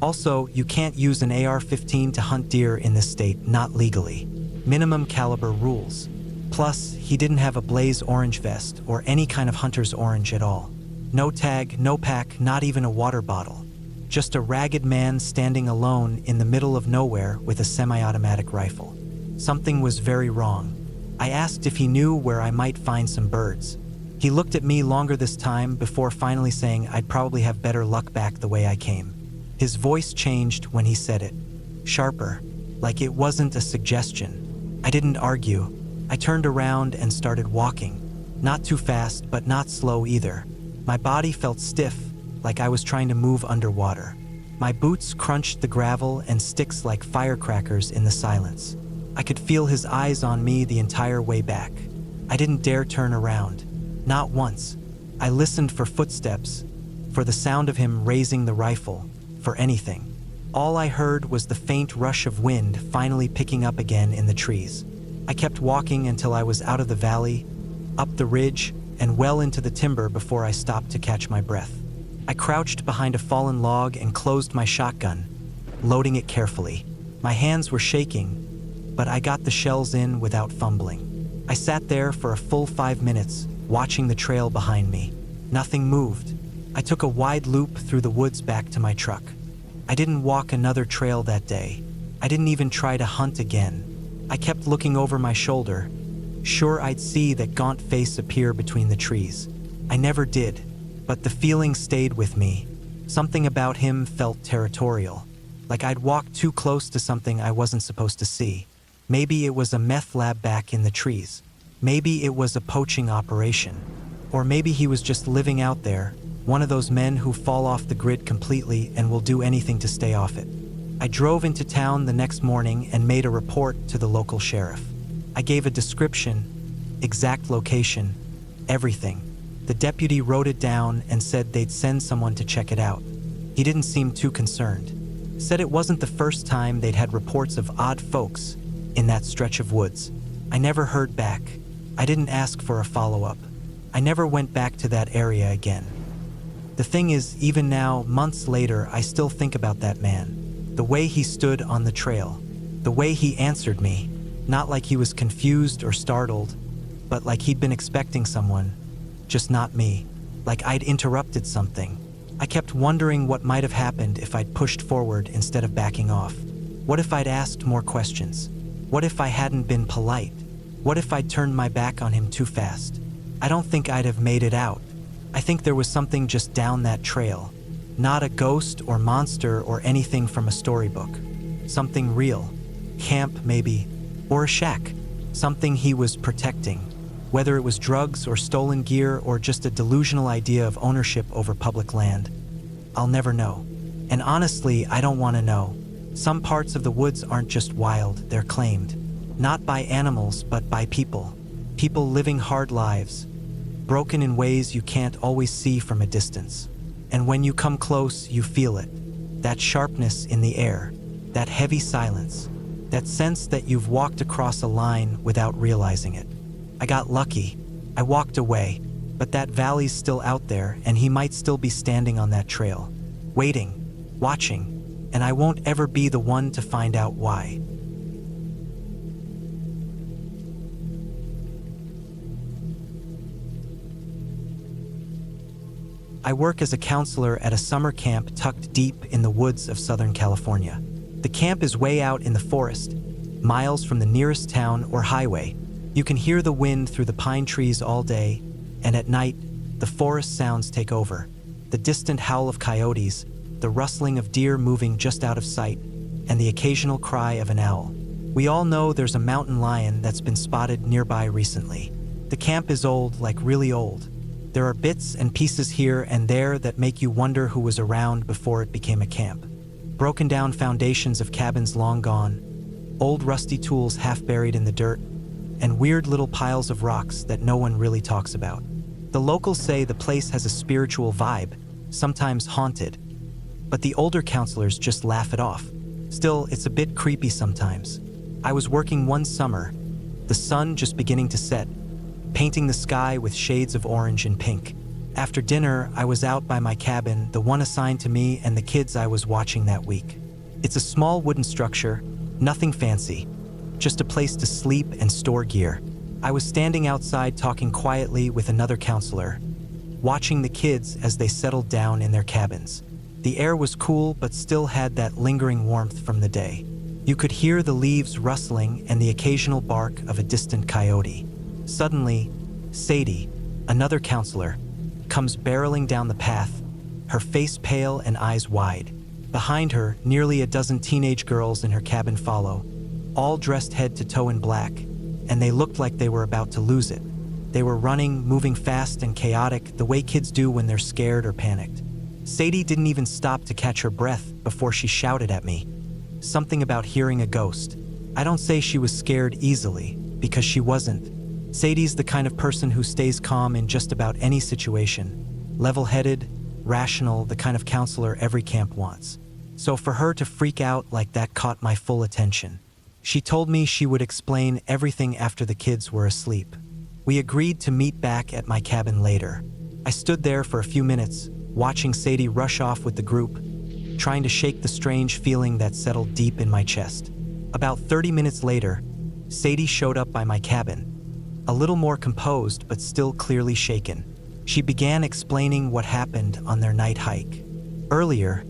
Also, you can't use an AR-15 to hunt deer in this state, not legally. Minimum caliber rules. Plus, he didn't have a blaze orange vest or any kind of hunter's orange at all. No tag, no pack, not even a water bottle. Just a ragged man standing alone in the middle of nowhere with a semi-automatic rifle. Something was very wrong. I asked if he knew where I might find some birds. He looked at me longer this time before finally saying I'd probably have better luck back the way I came. His voice changed when he said it, sharper, like it wasn't a suggestion. I didn't argue. I turned around and started walking. Not too fast, but not slow either. My body felt stiff, like I was trying to move underwater. My boots crunched the gravel and sticks like firecrackers in the silence. I could feel his eyes on me the entire way back. I didn't dare turn around. Not once. I listened for footsteps, for the sound of him raising the rifle, for anything. All I heard was the faint rush of wind finally picking up again in the trees. I kept walking until I was out of the valley, up the ridge, and well into the timber before I stopped to catch my breath. I crouched behind a fallen log and closed my shotgun, loading it carefully. My hands were shaking, but I got the shells in without fumbling. I sat there for a full 5 minutes, watching the trail behind me. Nothing moved. I took a wide loop through the woods back to my truck. I didn't walk another trail that day. I didn't even try to hunt again. I kept looking over my shoulder, sure I'd see that gaunt face appear between the trees. I never did, but the feeling stayed with me. Something about him felt territorial, like I'd walked too close to something I wasn't supposed to see. Maybe it was a meth lab back in the trees. Maybe it was a poaching operation. Or maybe he was just living out there, one of those men who fall off the grid completely and will do anything to stay off it. I drove into town the next morning and made a report to the local sheriff. I gave a description, exact location, everything. The deputy wrote it down and said they'd send someone to check it out. He didn't seem too concerned. Said it wasn't the first time they'd had reports of odd folks in that stretch of woods. I never heard back. I didn't ask for a follow-up. I never went back to that area again. The thing is, even now, months later, I still think about that man. The way he stood on the trail. The way he answered me. Not like he was confused or startled, but like he'd been expecting someone. Just not me. Like I'd interrupted something. I kept wondering what might have happened if I'd pushed forward instead of backing off. What if I'd asked more questions? What if I hadn't been polite? What if I'd turned my back on him too fast? I don't think I'd have made it out. I think there was something just down that trail. Not a ghost or monster or anything from a storybook. Something real. Camp, maybe. Or a shack. Something he was protecting. Whether it was drugs or stolen gear or just a delusional idea of ownership over public land. I'll never know. And honestly, I don't want to know. Some parts of the woods aren't just wild, they're claimed. Not by animals, but by people. People living hard lives. Broken in ways you can't always see from a distance. And when you come close, you feel it. That sharpness in the air. That heavy silence. That sense that you've walked across a line without realizing it. I got lucky. I walked away, but that valley's still out there and he might still be standing on that trail. Waiting, watching, and I won't ever be the one to find out why. I work as a counselor at a summer camp tucked deep in the woods of Southern California. The camp is way out in the forest, miles from the nearest town or highway. You can hear the wind through the pine trees all day, and at night, the forest sounds take over. The distant howl of coyotes, the rustling of deer moving just out of sight, and the occasional cry of an owl. We all know there's a mountain lion that's been spotted nearby recently. The camp is old, like really old. There are bits and pieces here and there that make you wonder who was around before it became a camp. Broken down foundations of cabins long gone, old rusty tools half buried in the dirt, and weird little piles of rocks that no one really talks about. The locals say the place has a spiritual vibe, sometimes haunted, but the older counselors just laugh it off. Still, it's a bit creepy sometimes. I was working one summer, the sun just beginning to set, painting the sky with shades of orange and pink. After dinner, I was out by my cabin, the one assigned to me and the kids I was watching that week. It's a small wooden structure, nothing fancy, just a place to sleep and store gear. I was standing outside talking quietly with another counselor, watching the kids as they settled down in their cabins. The air was cool but still had that lingering warmth from the day. You could hear the leaves rustling and the occasional bark of a distant coyote. Suddenly, Sadie, another counselor, comes barreling down the path, her face pale and eyes wide. Behind her, nearly a dozen teenage girls in her cabin follow, all dressed head to toe in black, and they looked like they were about to lose it. They were running, moving fast and chaotic, the way kids do when they're scared or panicked. Sadie didn't even stop to catch her breath before she shouted at me. Something about hearing a ghost. I don't say she was scared easily, because she wasn't. Sadie's the kind of person who stays calm in just about any situation. Level-headed, rational, the kind of counselor every camp wants. So for her to freak out like that caught my full attention. She told me she would explain everything after the kids were asleep. We agreed to meet back at my cabin later. I stood there for a few minutes, watching Sadie rush off with the group, trying to shake the strange feeling that settled deep in my chest. About 30 minutes later, Sadie showed up by my cabin, a little more composed but still clearly shaken. She began explaining what happened on their night hike. Earlier,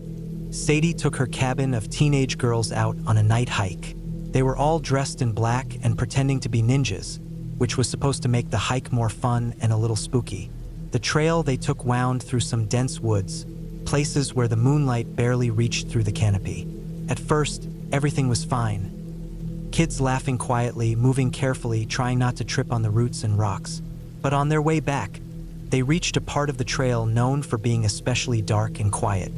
Sadie took her cabin of teenage girls out on a night hike. They were all dressed in black and pretending to be ninjas, which was supposed to make the hike more fun and a little spooky. The trail they took wound through some dense woods, places where the moonlight barely reached through the canopy. At first, everything was fine. Kids laughing quietly, moving carefully, trying not to trip on the roots and rocks. But on their way back, they reached a part of the trail known for being especially dark and quiet.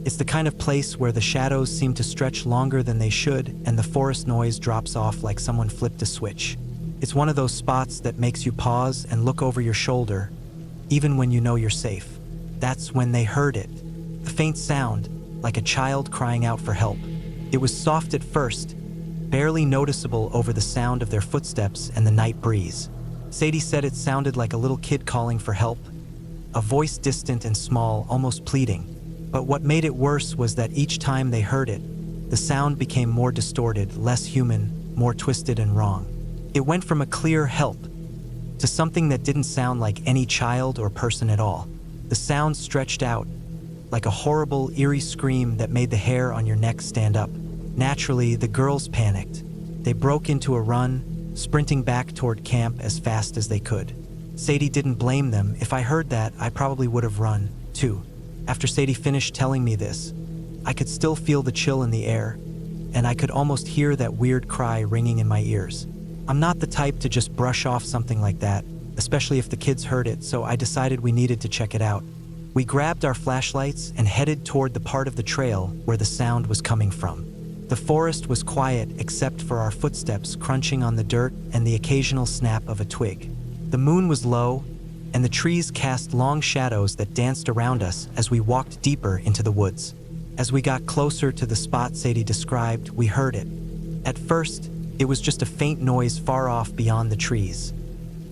It's the kind of place where the shadows seem to stretch longer than they should and the forest noise drops off like someone flipped a switch. It's one of those spots that makes you pause and look over your shoulder, even when you know you're safe. That's when they heard it. A faint sound, like a child crying out for help. It was soft at first, barely noticeable over the sound of their footsteps and the night breeze. Sadie said it sounded like a little kid calling for help, a voice distant and small, almost pleading. But what made it worse was that each time they heard it, the sound became more distorted, less human, more twisted and wrong. It went from a clear help to something that didn't sound like any child or person at all. The sound stretched out, like a horrible, eerie scream that made the hair on your neck stand up. Naturally, the girls panicked. They broke into a run, sprinting back toward camp as fast as they could. Sadie didn't blame them. If I heard that, I probably would have run, too. After Sadie finished telling me this, I could still feel the chill in the air, and I could almost hear that weird cry ringing in my ears. I'm not the type to just brush off something like that, especially if the kids heard it, so I decided we needed to check it out. We grabbed our flashlights and headed toward the part of the trail where the sound was coming from. The forest was quiet except for our footsteps crunching on the dirt and the occasional snap of a twig. The moon was low, and the trees cast long shadows that danced around us as we walked deeper into the woods. As we got closer to the spot Sadie described, we heard it. At first, it was just a faint noise far off beyond the trees.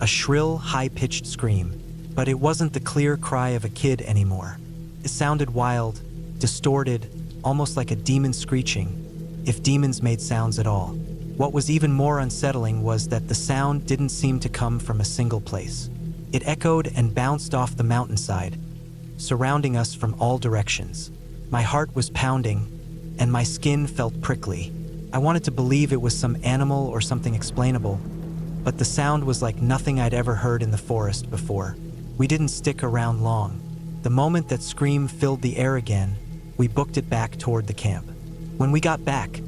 A shrill, high-pitched scream. But it wasn't the clear cry of a kid anymore. It sounded wild, distorted, almost like a demon screeching, if demons made sounds at all. What was even more unsettling was that the sound didn't seem to come from a single place. It echoed and bounced off the mountainside, surrounding us from all directions. My heart was pounding, and my skin felt prickly. I wanted to believe it was some animal or something explainable, but the sound was like nothing I'd ever heard in the forest before. We didn't stick around long. The moment that scream filled the air again, we booked it back toward the camp. When we got back,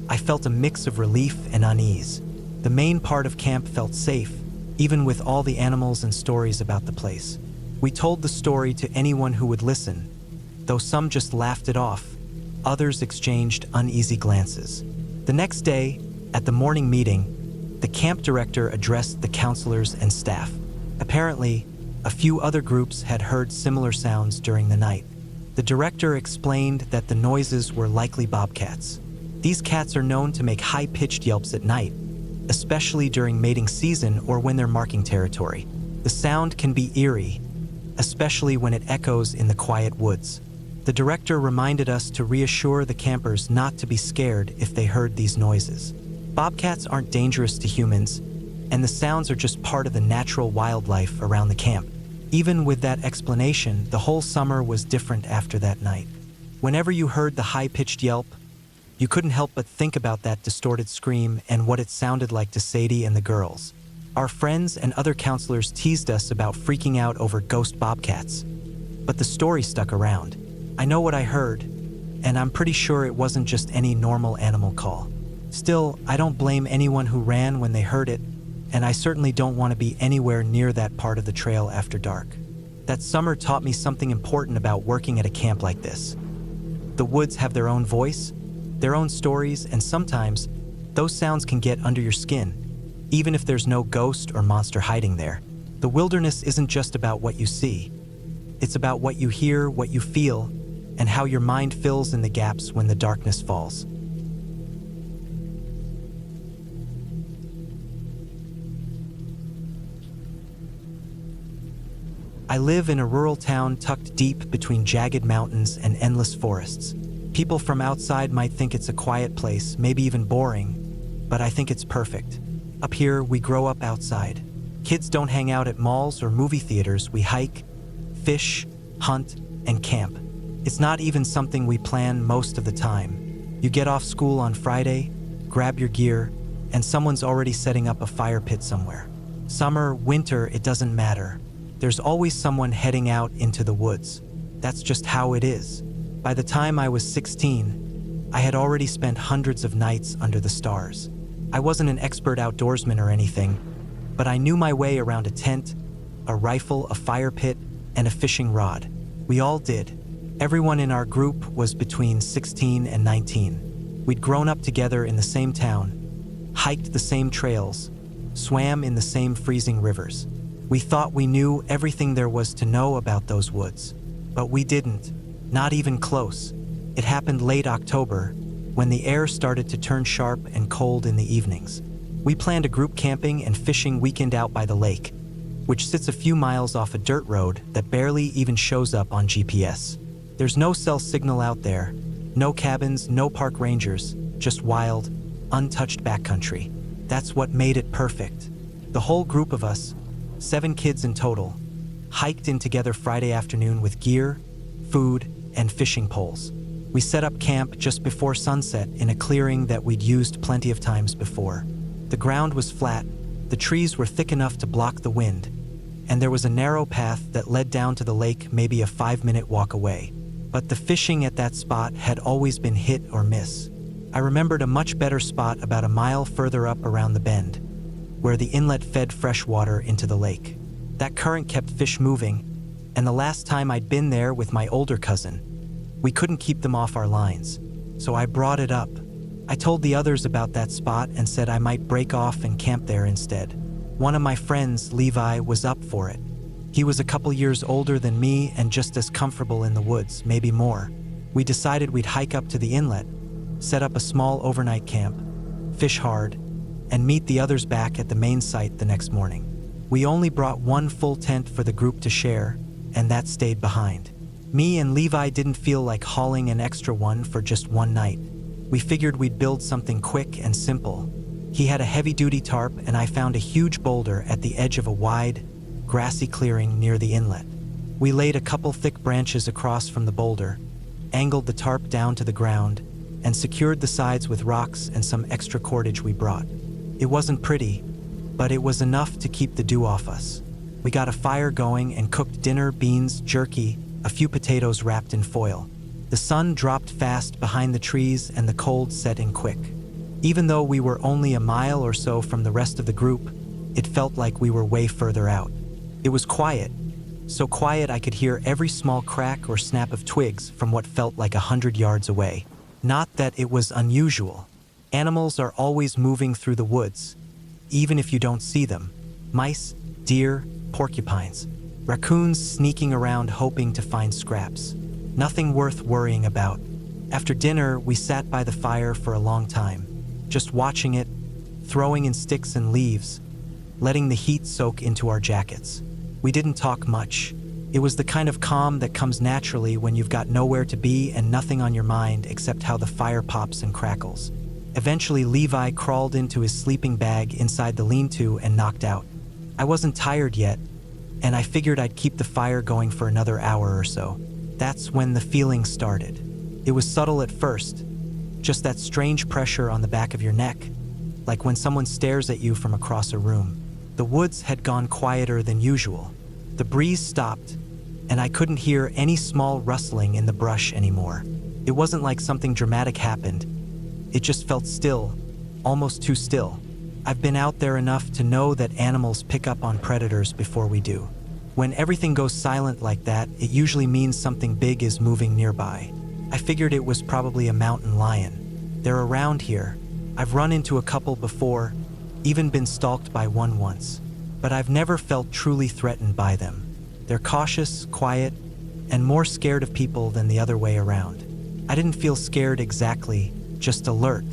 I felt a mix of relief and unease. The main part of camp felt safe, even with all the animals and stories about the place. We told the story to anyone who would listen, though some just laughed it off. Others exchanged uneasy glances. The next day, at the morning meeting, the camp director addressed the counselors and staff. Apparently, a few other groups had heard similar sounds during the night. The director explained that the noises were likely bobcats. These cats are known to make high-pitched yelps at night, especially during mating season or when they're marking territory. The sound can be eerie, especially when it echoes in the quiet woods. The director reminded us to reassure the campers not to be scared if they heard these noises. Bobcats aren't dangerous to humans, and the sounds are just part of the natural wildlife around the camp. Even with that explanation, the whole summer was different after that night. Whenever you heard the high-pitched yelp, You couldn't help but think about that distorted scream and what it sounded like to Sadie and the girls. Our friends and other counselors teased us about freaking out over ghost bobcats. But the story stuck around. I know what I heard, and I'm pretty sure it wasn't just any normal animal call. Still, I don't blame anyone who ran when they heard it, and I certainly don't want to be anywhere near that part of the trail after dark. That summer taught me something important about working at a camp like this. The woods have their own voice, their own stories, and sometimes those sounds can get under your skin, even if there's no ghost or monster hiding there. The wilderness isn't just about what you see. It's about what you hear, what you feel, and how your mind fills in the gaps when the darkness falls. I live in a rural town tucked deep between jagged mountains and endless forests. People from outside might think it's a quiet place, maybe even boring, but I think it's perfect. Up here, we grow up outside. Kids don't hang out at malls or movie theaters. We hike, fish, hunt, and camp. It's not even something we plan most of the time. You get off school on Friday, grab your gear, and someone's already setting up a fire pit somewhere. Summer, winter, it doesn't matter. There's always someone heading out into the woods. That's just how it is. By the time I was 16, I had already spent hundreds of nights under the stars. I wasn't an expert outdoorsman or anything, but I knew my way around a tent, a rifle, a fire pit, and a fishing rod. We all did. Everyone in our group was between 16 and 19. We'd grown up together in the same town, hiked the same trails, swam in the same freezing rivers. We thought we knew everything there was to know about those woods, but we didn't, not even close. It happened late October, when the air started to turn sharp and cold in the evenings. We planned a group camping and fishing weekend out by the lake, which sits a few miles off a dirt road that barely even shows up on GPS. There's no cell signal out there, no cabins, no park rangers, just wild, untouched backcountry. That's what made it perfect. The whole group of us, 7 kids in total, hiked in together Friday afternoon with gear, food, and fishing poles. We set up camp just before sunset in a clearing that we'd used plenty of times before. The ground was flat, the trees were thick enough to block the wind, and there was a narrow path that led down to the lake maybe a 5-minute walk away. But the fishing at that spot had always been hit or miss. I remembered a much better spot about a mile further up around the bend, where the inlet fed fresh water into the lake. That current kept fish moving, and the last time I'd been there with my older cousin, we couldn't keep them off our lines, so I brought it up. I told the others about that spot and said I might break off and camp there instead. One of my friends, Levi, was up for it. He was a couple years older than me and just as comfortable in the woods, maybe more. We decided we'd hike up to the inlet, set up a small overnight camp, fish hard, and meet the others back at the main site the next morning. We only brought one full tent for the group to share, and that stayed behind. Me and Levi didn't feel like hauling an extra one for just one night. We figured we'd build something quick and simple. He had a heavy-duty tarp, and I found a huge boulder at the edge of a wide, grassy clearing near the inlet. We laid a couple thick branches across from the boulder, angled the tarp down to the ground, and secured the sides with rocks and some extra cordage we brought. It wasn't pretty, but it was enough to keep the dew off us. We got a fire going and cooked dinner, beans, jerky, a few potatoes wrapped in foil. The sun dropped fast behind the trees and the cold set in quick. Even though we were only a mile or so from the rest of the group, it felt like we were way further out. It was quiet, so quiet I could hear every small crack or snap of twigs from what felt like 100 yards away. Not that it was unusual. Animals are always moving through the woods, even if you don't see them. Mice, deer, porcupines, raccoons sneaking around hoping to find scraps. Nothing worth worrying about. After dinner, we sat by the fire for a long time, just watching it, throwing in sticks and leaves, letting the heat soak into our jackets. We didn't talk much. It was the kind of calm that comes naturally when you've got nowhere to be and nothing on your mind except how the fire pops and crackles. Eventually, Levi crawled into his sleeping bag inside the lean-to and knocked out. I wasn't tired yet, and I figured I'd keep the fire going for another hour or so. That's when the feeling started. It was subtle at first, just that strange pressure on the back of your neck, like when someone stares at you from across a room. The woods had gone quieter than usual. The breeze stopped, and I couldn't hear any small rustling in the brush anymore. It wasn't like something dramatic happened. It just felt still, almost too still. I've been out there enough to know that animals pick up on predators before we do. When everything goes silent like that, it usually means something big is moving nearby. I figured it was probably a mountain lion. They're around here. I've run into a couple before, even been stalked by one once, but I've never felt truly threatened by them. They're cautious, quiet, and more scared of people than the other way around. I didn't feel scared exactly, just alert.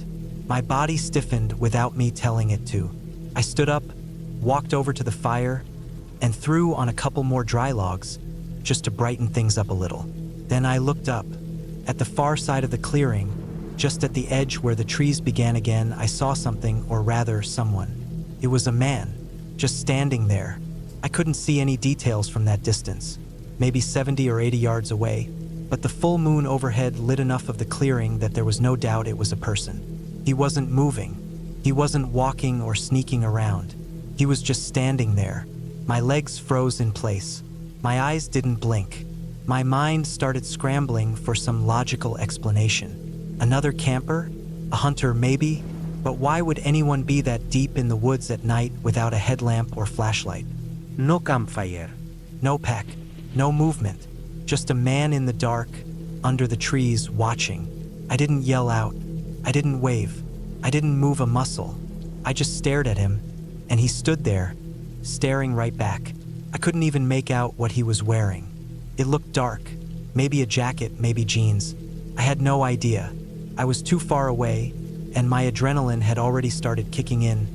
My body stiffened without me telling it to. I stood up, walked over to the fire, and threw on a couple more dry logs, just to brighten things up a little. Then I looked up. At the far side of the clearing, just at the edge where the trees began again, I saw something, or rather someone. It was a man, just standing there. I couldn't see any details from that distance, maybe 70 or 80 yards away, but the full moon overhead lit enough of the clearing that there was no doubt it was a person. He wasn't moving. He wasn't walking or sneaking around. He was just standing there. My legs froze in place. My eyes didn't blink. My mind started scrambling for some logical explanation. Another camper? A hunter maybe? But why would anyone be that deep in the woods at night without a headlamp or flashlight? No campfire. No pack, no movement. Just a man in the dark, under the trees, watching. I didn't yell out. I didn't wave. I didn't move a muscle. I just stared at him, and he stood there, staring right back. I couldn't even make out what he was wearing. It looked dark. Maybe a jacket, maybe jeans. I had no idea. I was too far away, and my adrenaline had already started kicking in,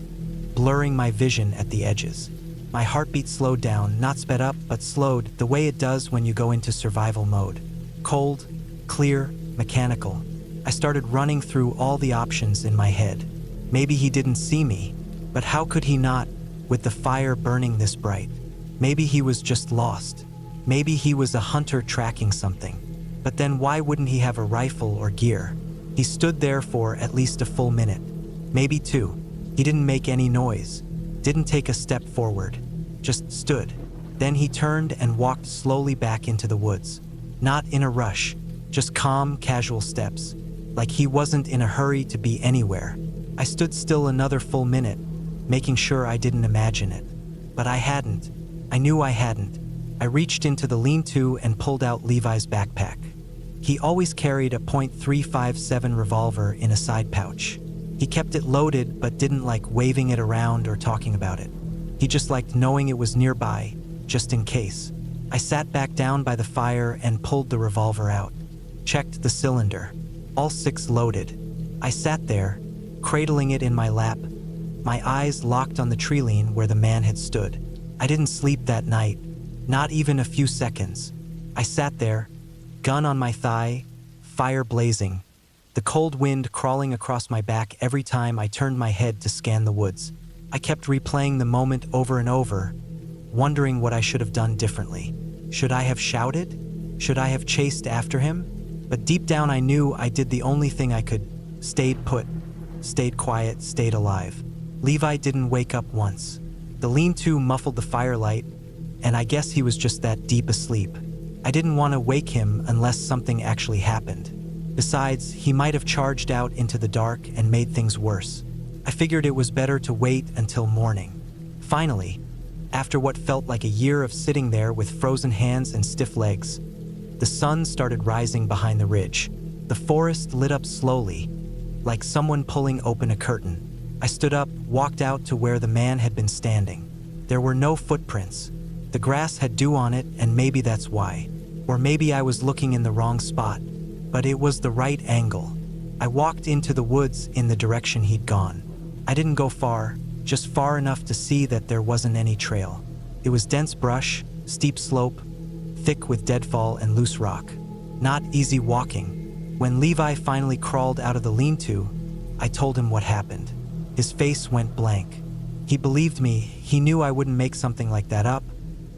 blurring my vision at the edges. My heartbeat slowed down, not sped up, but slowed, the way it does when you go into survival mode. Cold, clear, mechanical. I started running through all the options in my head. Maybe he didn't see me, but how could he not, with the fire burning this bright? Maybe he was just lost. Maybe he was a hunter tracking something. But then why wouldn't he have a rifle or gear? He stood there for at least a full minute, maybe two. He didn't make any noise, didn't take a step forward, just stood. Then he turned and walked slowly back into the woods. Not in a rush, just calm, casual steps, like he wasn't in a hurry to be anywhere. I stood still another full minute, making sure I didn't imagine it. But I hadn't. I knew I hadn't. I reached into the lean-to and pulled out Levi's backpack. He always carried a .357 revolver in a side pouch. He kept it loaded but didn't like waving it around or talking about it. He just liked knowing it was nearby, just in case. I sat back down by the fire and pulled the revolver out. Checked the cylinder. All 6 loaded. I sat there, cradling it in my lap, my eyes locked on the tree lean where the man had stood. I didn't sleep that night, not even a few seconds. I sat there, gun on my thigh, fire blazing, the cold wind crawling across my back every time I turned my head to scan the woods. I kept replaying the moment over and over, wondering what I should have done differently. Should I have shouted? Should I have chased after him? But deep down I knew I did the only thing I could. Stayed put, stayed quiet, stayed alive. Levi didn't wake up once. The lean-to muffled the firelight, and I guess he was just that deep asleep. I didn't want to wake him unless something actually happened. Besides, he might have charged out into the dark and made things worse. I figured it was better to wait until morning. Finally, after what felt like a year of sitting there with frozen hands and stiff legs, the sun started rising behind the ridge. The forest lit up slowly, like someone pulling open a curtain. I stood up, walked out to where the man had been standing. There were no footprints. The grass had dew on it, and maybe that's why. Or maybe I was looking in the wrong spot, but it was the right angle. I walked into the woods in the direction he'd gone. I didn't go far, just far enough to see that there wasn't any trail. It was dense brush, steep slope, thick with deadfall and loose rock. Not easy walking. When Levi finally crawled out of the lean-to, I told him what happened. His face went blank. He believed me. He knew I wouldn't make something like that up,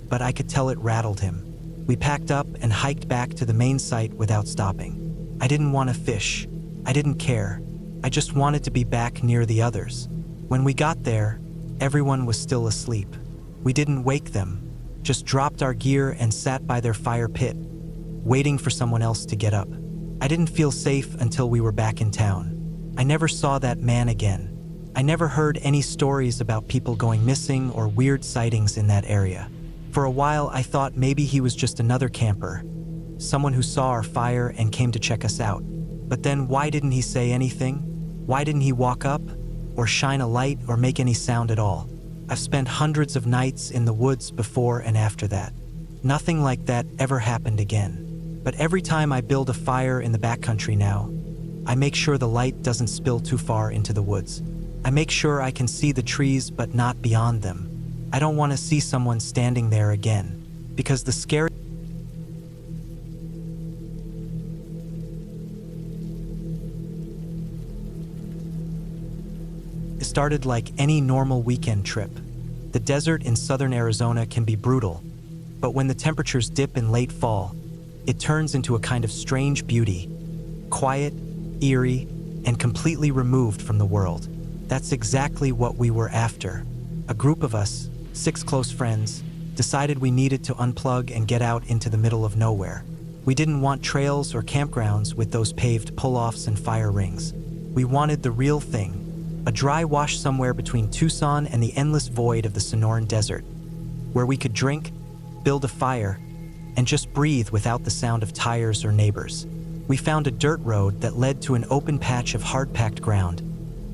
but I could tell it rattled him. We packed up and hiked back to the main site without stopping. I didn't want to fish. I didn't care. I just wanted to be back near the others. When we got there, everyone was still asleep. We didn't wake them, just dropped our gear and sat by their fire pit, waiting for someone else to get up. I didn't feel safe until we were back in town. I never saw that man again. I never heard any stories about people going missing or weird sightings in that area. For a while, I thought maybe he was just another camper, someone who saw our fire and came to check us out. But then why didn't he say anything? Why didn't he walk up, or shine a light, or make any sound at all? I've spent hundreds of nights in the woods before and after that. Nothing like that ever happened again. But every time I build a fire in the backcountry now, I make sure the light doesn't spill too far into the woods. I make sure I can see the trees but not beyond them. I don't want to see someone standing there again, because the scary started like any normal weekend trip. The desert in southern Arizona can be brutal, but when the temperatures dip in late fall, it turns into a kind of strange beauty, quiet, eerie, and completely removed from the world. That's exactly what we were after. A group of us, 6 close friends, decided we needed to unplug and get out into the middle of nowhere. We didn't want trails or campgrounds with those paved pull-offs and fire rings. We wanted the real thing, a dry wash somewhere between Tucson and the endless void of the Sonoran Desert, where we could drink, build a fire, and just breathe without the sound of tires or neighbors. We found a dirt road that led to an open patch of hard-packed ground,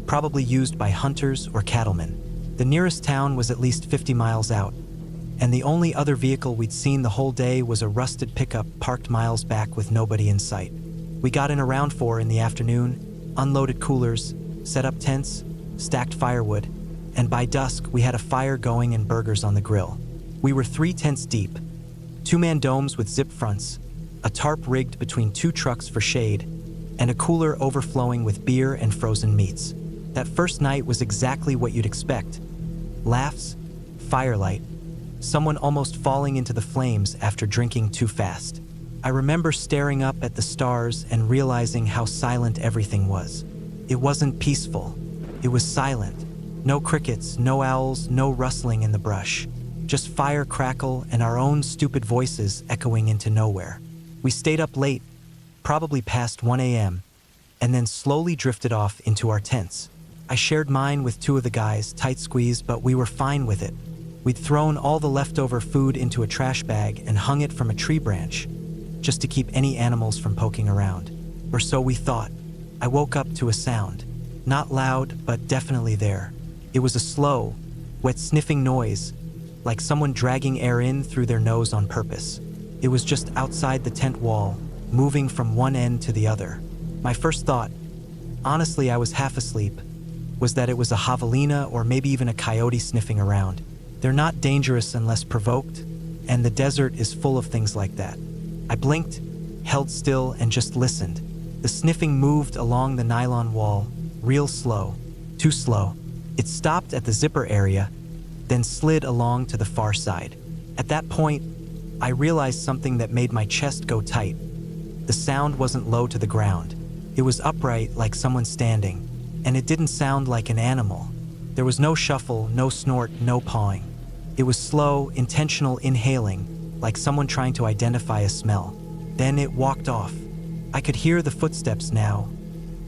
probably used by hunters or cattlemen. The nearest town was at least 50 miles out, and the only other vehicle we'd seen the whole day was a rusted pickup parked miles back with nobody in sight. We got in around 4 in the afternoon, unloaded coolers, set up tents, stacked firewood, and by dusk we had a fire going and burgers on the grill. We were 3 tents deep, 2-man domes with zip fronts, a tarp rigged between 2 trucks for shade, and a cooler overflowing with beer and frozen meats. That first night was exactly what you'd expect. Laughs, firelight, someone almost falling into the flames after drinking too fast. I remember staring up at the stars and realizing how silent everything was. It wasn't peaceful. It was silent. No crickets, no owls, no rustling in the brush. Just fire crackle and our own stupid voices echoing into nowhere. We stayed up late, probably past 1 a.m., and then slowly drifted off into our tents. I shared mine with 2 of the guys, tight squeeze, but we were fine with it. We'd thrown all the leftover food into a trash bag and hung it from a tree branch, just to keep any animals from poking around. Or so we thought. I woke up to a sound. Not loud, but definitely there. It was a slow, wet sniffing noise, like someone dragging air in through their nose on purpose. It was just outside the tent wall, moving from one end to the other. My first thought, honestly I was half asleep, was that it was a javelina or maybe even a coyote sniffing around. They're not dangerous unless provoked, and the desert is full of things like that. I blinked, held still, and just listened. The sniffing moved along the nylon wall, real slow, too slow. It stopped at the zipper area, then slid along to the far side. At that point, I realized something that made my chest go tight. The sound wasn't low to the ground. It was upright, like someone standing, and it didn't sound like an animal. There was no shuffle, no snort, no pawing. It was slow, intentional inhaling, like someone trying to identify a smell. Then it walked off. I could hear the footsteps now,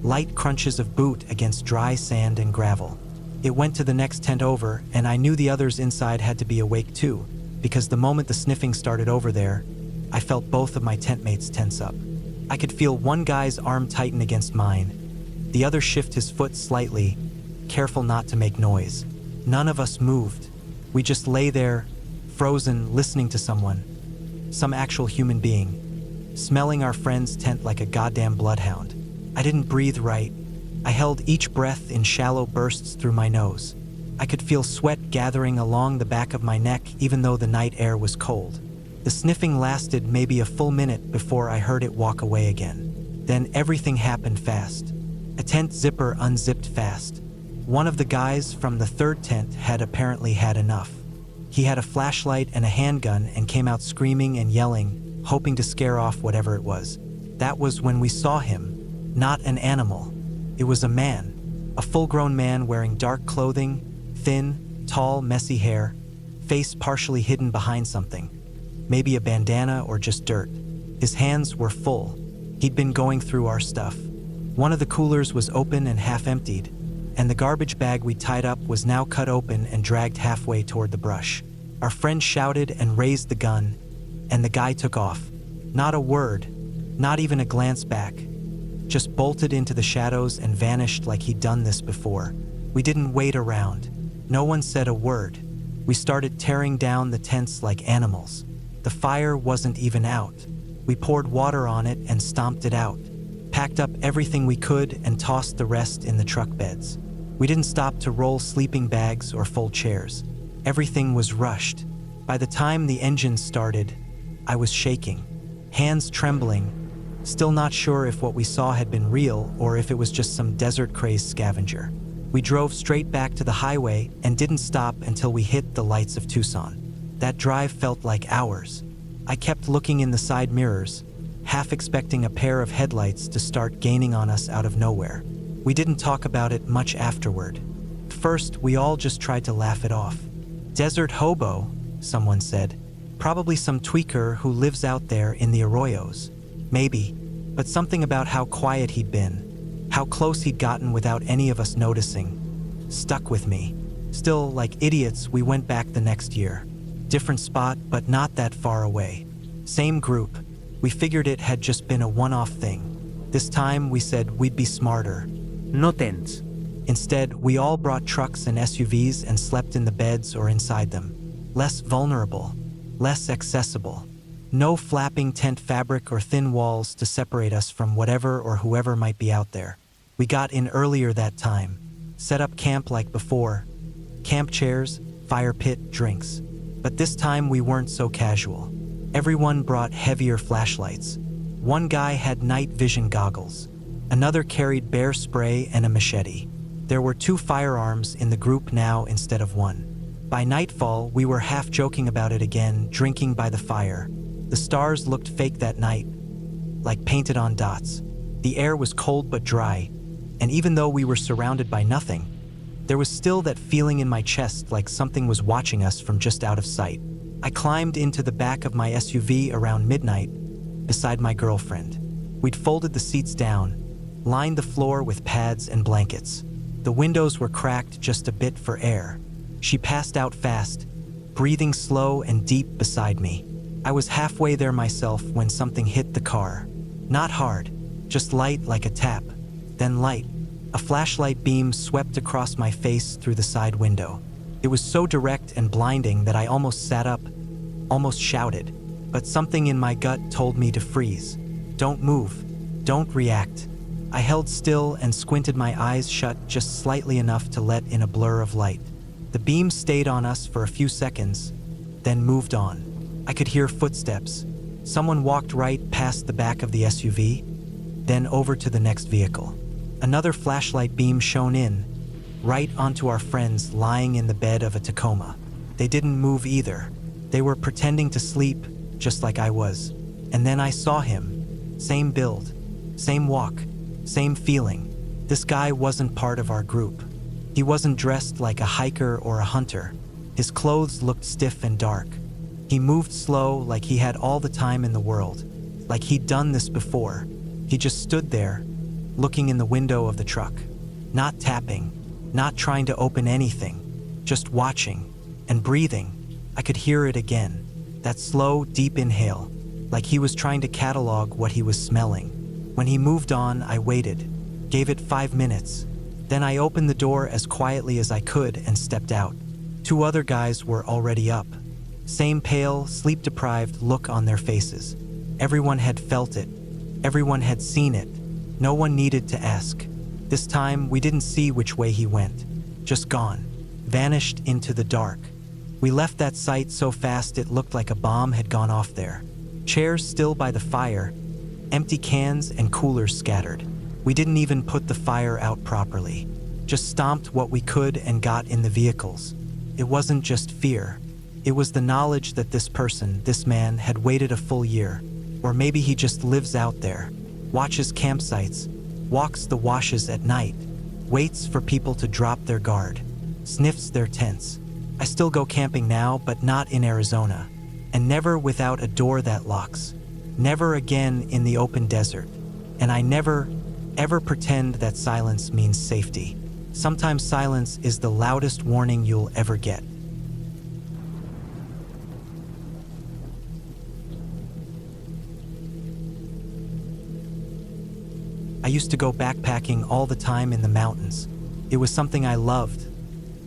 light crunches of boot against dry sand and gravel. It went to the next tent over, and I knew the others inside had to be awake too, because the moment the sniffing started over there, I felt both of my tent mates tense up. I could feel one guy's arm tighten against mine, the other shift his foot slightly, careful not to make noise. None of us moved. We just lay there, frozen, listening to someone, some actual human being, smelling our friend's tent like a goddamn bloodhound. I didn't breathe right. I held each breath in shallow bursts through my nose. I could feel sweat gathering along the back of my neck even though the night air was cold. The sniffing lasted maybe a full minute before I heard it walk away again. Then everything happened fast. A tent zipper unzipped fast. One of the guys from the third tent had apparently had enough. He had a flashlight and a handgun and came out screaming and yelling, hoping to scare off whatever it was. That was when we saw him, Not an animal. It was a man. A full-grown man wearing dark clothing, thin, tall, messy hair, face partially hidden behind something. Maybe a bandana or just dirt. His hands were full. He'd been going through our stuff. One of the coolers was open and half emptied, and the garbage bag we tied up was now cut open and dragged halfway toward the brush. Our friend shouted and raised the gun, and the guy took off. Not a word, not even a glance back. Just bolted into the shadows and vanished like he'd done this before. We didn't wait around. No one said a word. We started tearing down the tents like animals. The fire wasn't even out. We poured water on it and stomped it out, packed up everything we could and tossed the rest in the truck beds. We didn't stop to roll sleeping bags or fold chairs. Everything was rushed. By the time the engine started, I was shaking, hands trembling, still not sure if what we saw had been real or if it was just some desert-crazed scavenger. We drove straight back to the highway and didn't stop until we hit the lights of Tucson. That drive felt like hours. I kept looking in the side mirrors, half expecting a pair of headlights to start gaining on us out of nowhere. We didn't talk about it much afterward. First, we all just tried to laugh it off. Desert hobo, someone said. Probably some tweaker who lives out there in the arroyos. Maybe, but something about how quiet he'd been, how close he'd gotten without any of us noticing, stuck with me. Still, like idiots, we went back the next year. Different spot, but not that far away. Same group. We figured it had just been a one-off thing. This time, we said we'd be smarter. No tents. Instead, we all brought trucks and SUVs and slept in the beds or inside them. Less vulnerable, less accessible. No flapping tent fabric or thin walls to separate us from whatever or whoever might be out there. We got in earlier that time. Set up camp like before. Camp chairs, fire pit, drinks. But this time we weren't so casual. Everyone brought heavier flashlights. One guy had night vision goggles. Another carried bear spray and a machete. There were 2 firearms in the group now instead of 1. By nightfall, we were half joking about it again, drinking by the fire. The stars looked fake that night, like painted on dots. The air was cold but dry, and even though we were surrounded by nothing, there was still that feeling in my chest like something was watching us from just out of sight. I climbed into the back of my SUV around midnight, beside my girlfriend. We'd folded the seats down, lined the floor with pads and blankets. The windows were cracked just a bit for air. She passed out fast, breathing slow and deep beside me. I was halfway there myself when something hit the car. Not hard, just light like a tap. Then light. A flashlight beam swept across my face through the side window. It was so direct and blinding that I almost sat up, almost shouted. But something in my gut told me to freeze. Don't move. Don't react. I held still and squinted my eyes shut just slightly enough to let in a blur of light. The beam stayed on us for a few seconds, then moved on. I could hear footsteps. Someone walked right past the back of the SUV, then over to the next vehicle. Another flashlight beam shone in, right onto our friends lying in the bed of a Tacoma. They didn't move either. They were pretending to sleep, just like I was. And then I saw him. Same build, same walk, same feeling. This guy wasn't part of our group. He wasn't dressed like a hiker or a hunter. His clothes looked stiff and dark. He moved slow, like he had all the time in the world, like he'd done this before. He just stood there, looking in the window of the truck, not tapping, not trying to open anything, just watching and breathing. I could hear it again, that slow, deep inhale, like he was trying to catalog what he was smelling. When he moved on, I waited, gave it 5 minutes. Then I opened the door as quietly as I could and stepped out. 2 other guys were already up. Same pale, sleep-deprived look on their faces. Everyone had felt it. Everyone had seen it. No one needed to ask. This time, we didn't see which way he went. Just gone. Vanished into the dark. We left that site so fast it looked like a bomb had gone off there. Chairs still by the fire, empty cans and coolers scattered. We didn't even put the fire out properly. Just stomped what we could and got in the vehicles. It wasn't just fear. It was the knowledge that this person, this man, had waited a full year. Or maybe he just lives out there, watches campsites, walks the washes at night, waits for people to drop their guard, sniffs their tents. I still go camping now, but not in Arizona, and never without a door that locks. Never again in the open desert. And I never, ever pretend that silence means safety. Sometimes silence is the loudest warning you'll ever get. I used to go backpacking all the time in the mountains. It was something I loved.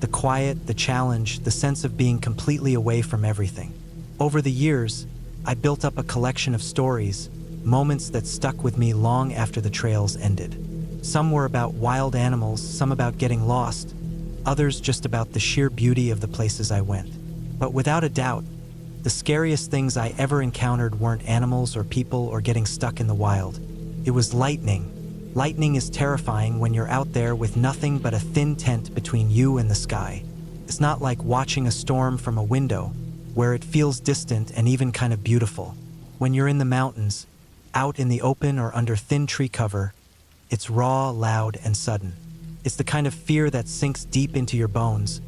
The quiet, the challenge, the sense of being completely away from everything. Over the years, I built up a collection of stories, moments that stuck with me long after the trails ended. Some were about wild animals, some about getting lost, others just about the sheer beauty of the places I went. But without a doubt, the scariest things I ever encountered weren't animals or people or getting stuck in the wild. It was lightning. Lightning is terrifying when you're out there with nothing but a thin tent between you and the sky. It's not like watching a storm from a window, where it feels distant and even kind of beautiful. When you're in the mountains, out in the open or under thin tree cover, it's raw, loud, and sudden. It's the kind of fear that sinks deep into your bones,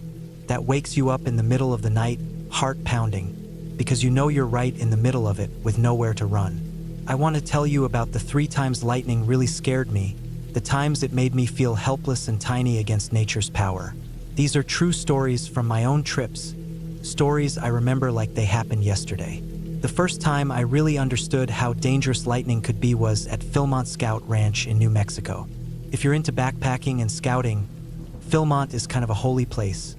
that wakes you up in the middle of the night, heart pounding, because you know you're right in the middle of it with nowhere to run. I want to tell you about the 3 times lightning really scared me, the times it made me feel helpless and tiny against nature's power. These are true stories from my own trips, stories I remember like they happened yesterday. The first time I really understood how dangerous lightning could be was at Philmont Scout Ranch in New Mexico. If you're into backpacking and scouting, Philmont is kind of a holy place.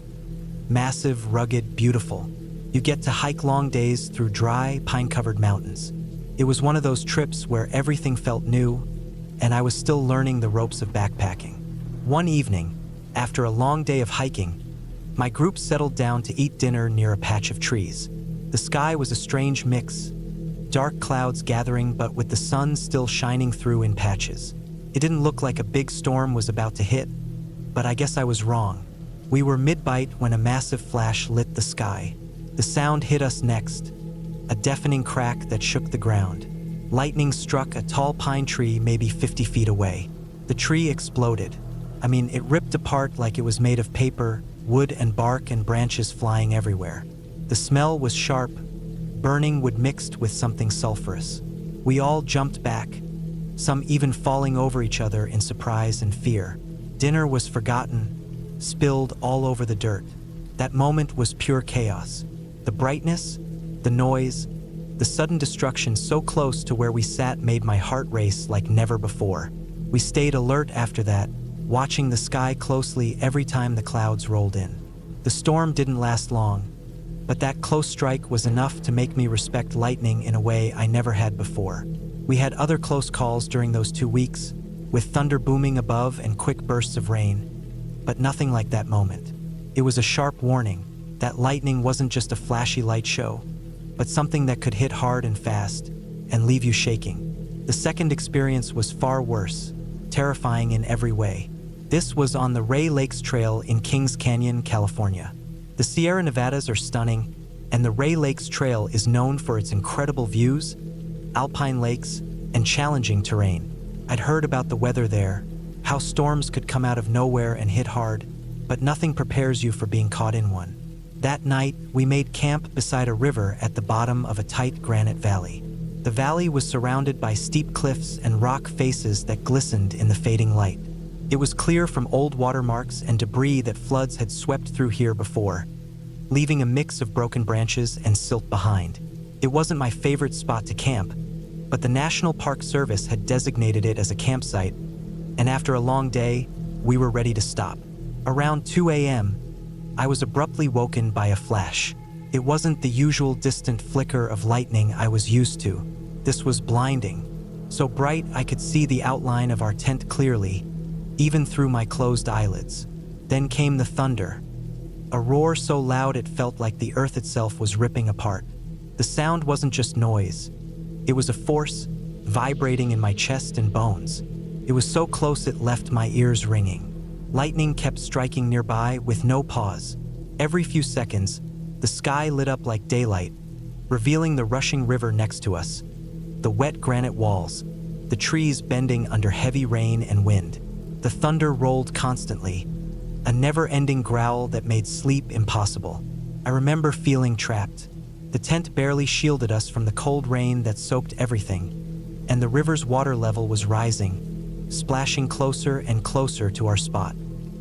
Massive, rugged, beautiful. You get to hike long days through dry, pine-covered mountains. It was one of those trips where everything felt new, and I was still learning the ropes of backpacking. One evening, after a long day of hiking, my group settled down to eat dinner near a patch of trees. The sky was a strange mix, dark clouds gathering but with the sun still shining through in patches. It didn't look like a big storm was about to hit, but I guess I was wrong. We were mid-bite when a massive flash lit the sky. The sound hit us next, a deafening crack that shook the ground. Lightning struck a tall pine tree maybe 50 feet away. The tree exploded. It ripped apart like it was made of paper, wood and bark and branches flying everywhere. The smell was sharp, burning wood mixed with something sulfurous. We all jumped back, some even falling over each other in surprise and fear. Dinner was forgotten, spilled all over the dirt. That moment was pure chaos. The brightness, the noise, the sudden destruction so close to where we sat made my heart race like never before. We stayed alert after that, watching the sky closely every time the clouds rolled in. The storm didn't last long, but that close strike was enough to make me respect lightning in a way I never had before. We had other close calls during those 2 weeks, with thunder booming above and quick bursts of rain, but nothing like that moment. It was a sharp warning that lightning wasn't just a flashy light show, but something that could hit hard and fast and leave you shaking. The second experience was far worse, terrifying in every way. This was on the Ray Lakes Trail in Kings Canyon, California. The Sierra Nevadas are stunning, and the Ray Lakes Trail is known for its incredible views, alpine lakes, and challenging terrain. I'd heard about the weather there, how storms could come out of nowhere and hit hard, but nothing prepares you for being caught in one. That night, we made camp beside a river at the bottom of a tight granite valley. The valley was surrounded by steep cliffs and rock faces that glistened in the fading light. It was clear from old watermarks and debris that floods had swept through here before, leaving a mix of broken branches and silt behind. It wasn't my favorite spot to camp, but the National Park Service had designated it as a campsite, and after a long day, we were ready to stop. Around 2 a.m., I was abruptly woken by a flash. It wasn't the usual distant flicker of lightning I was used to. This was blinding, so bright I could see the outline of our tent clearly, even through my closed eyelids. Then came the thunder, a roar so loud it felt like the earth itself was ripping apart. The sound wasn't just noise. It was a force, vibrating in my chest and bones. It was so close it left my ears ringing. Lightning kept striking nearby with no pause. Every few seconds, the sky lit up like daylight, revealing the rushing river next to us, the wet granite walls, the trees bending under heavy rain and wind. The thunder rolled constantly, a never-ending growl that made sleep impossible. I remember feeling trapped. The tent barely shielded us from the cold rain that soaked everything, and the river's water level was rising, splashing closer and closer to our spot.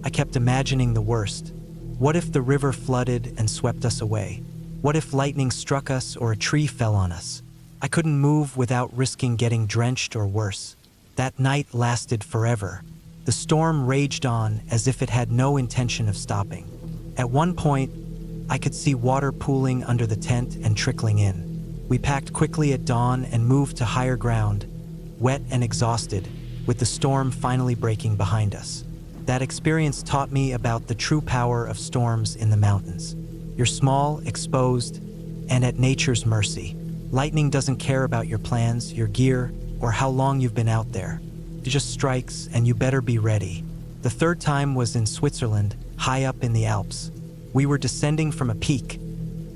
I kept imagining the worst. What if the river flooded and swept us away? What if lightning struck us or a tree fell on us? I couldn't move without risking getting drenched or worse. That night lasted forever. The storm raged on as if it had no intention of stopping. At one point, I could see water pooling under the tent and trickling in. We packed quickly at dawn and moved to higher ground, wet and exhausted, with the storm finally breaking behind us. That experience taught me about the true power of storms in the mountains. You're small, exposed, and at nature's mercy. Lightning doesn't care about your plans, your gear, or how long you've been out there. It just strikes, and you better be ready. The third time was in Switzerland, high up in the Alps. We were descending from a peak,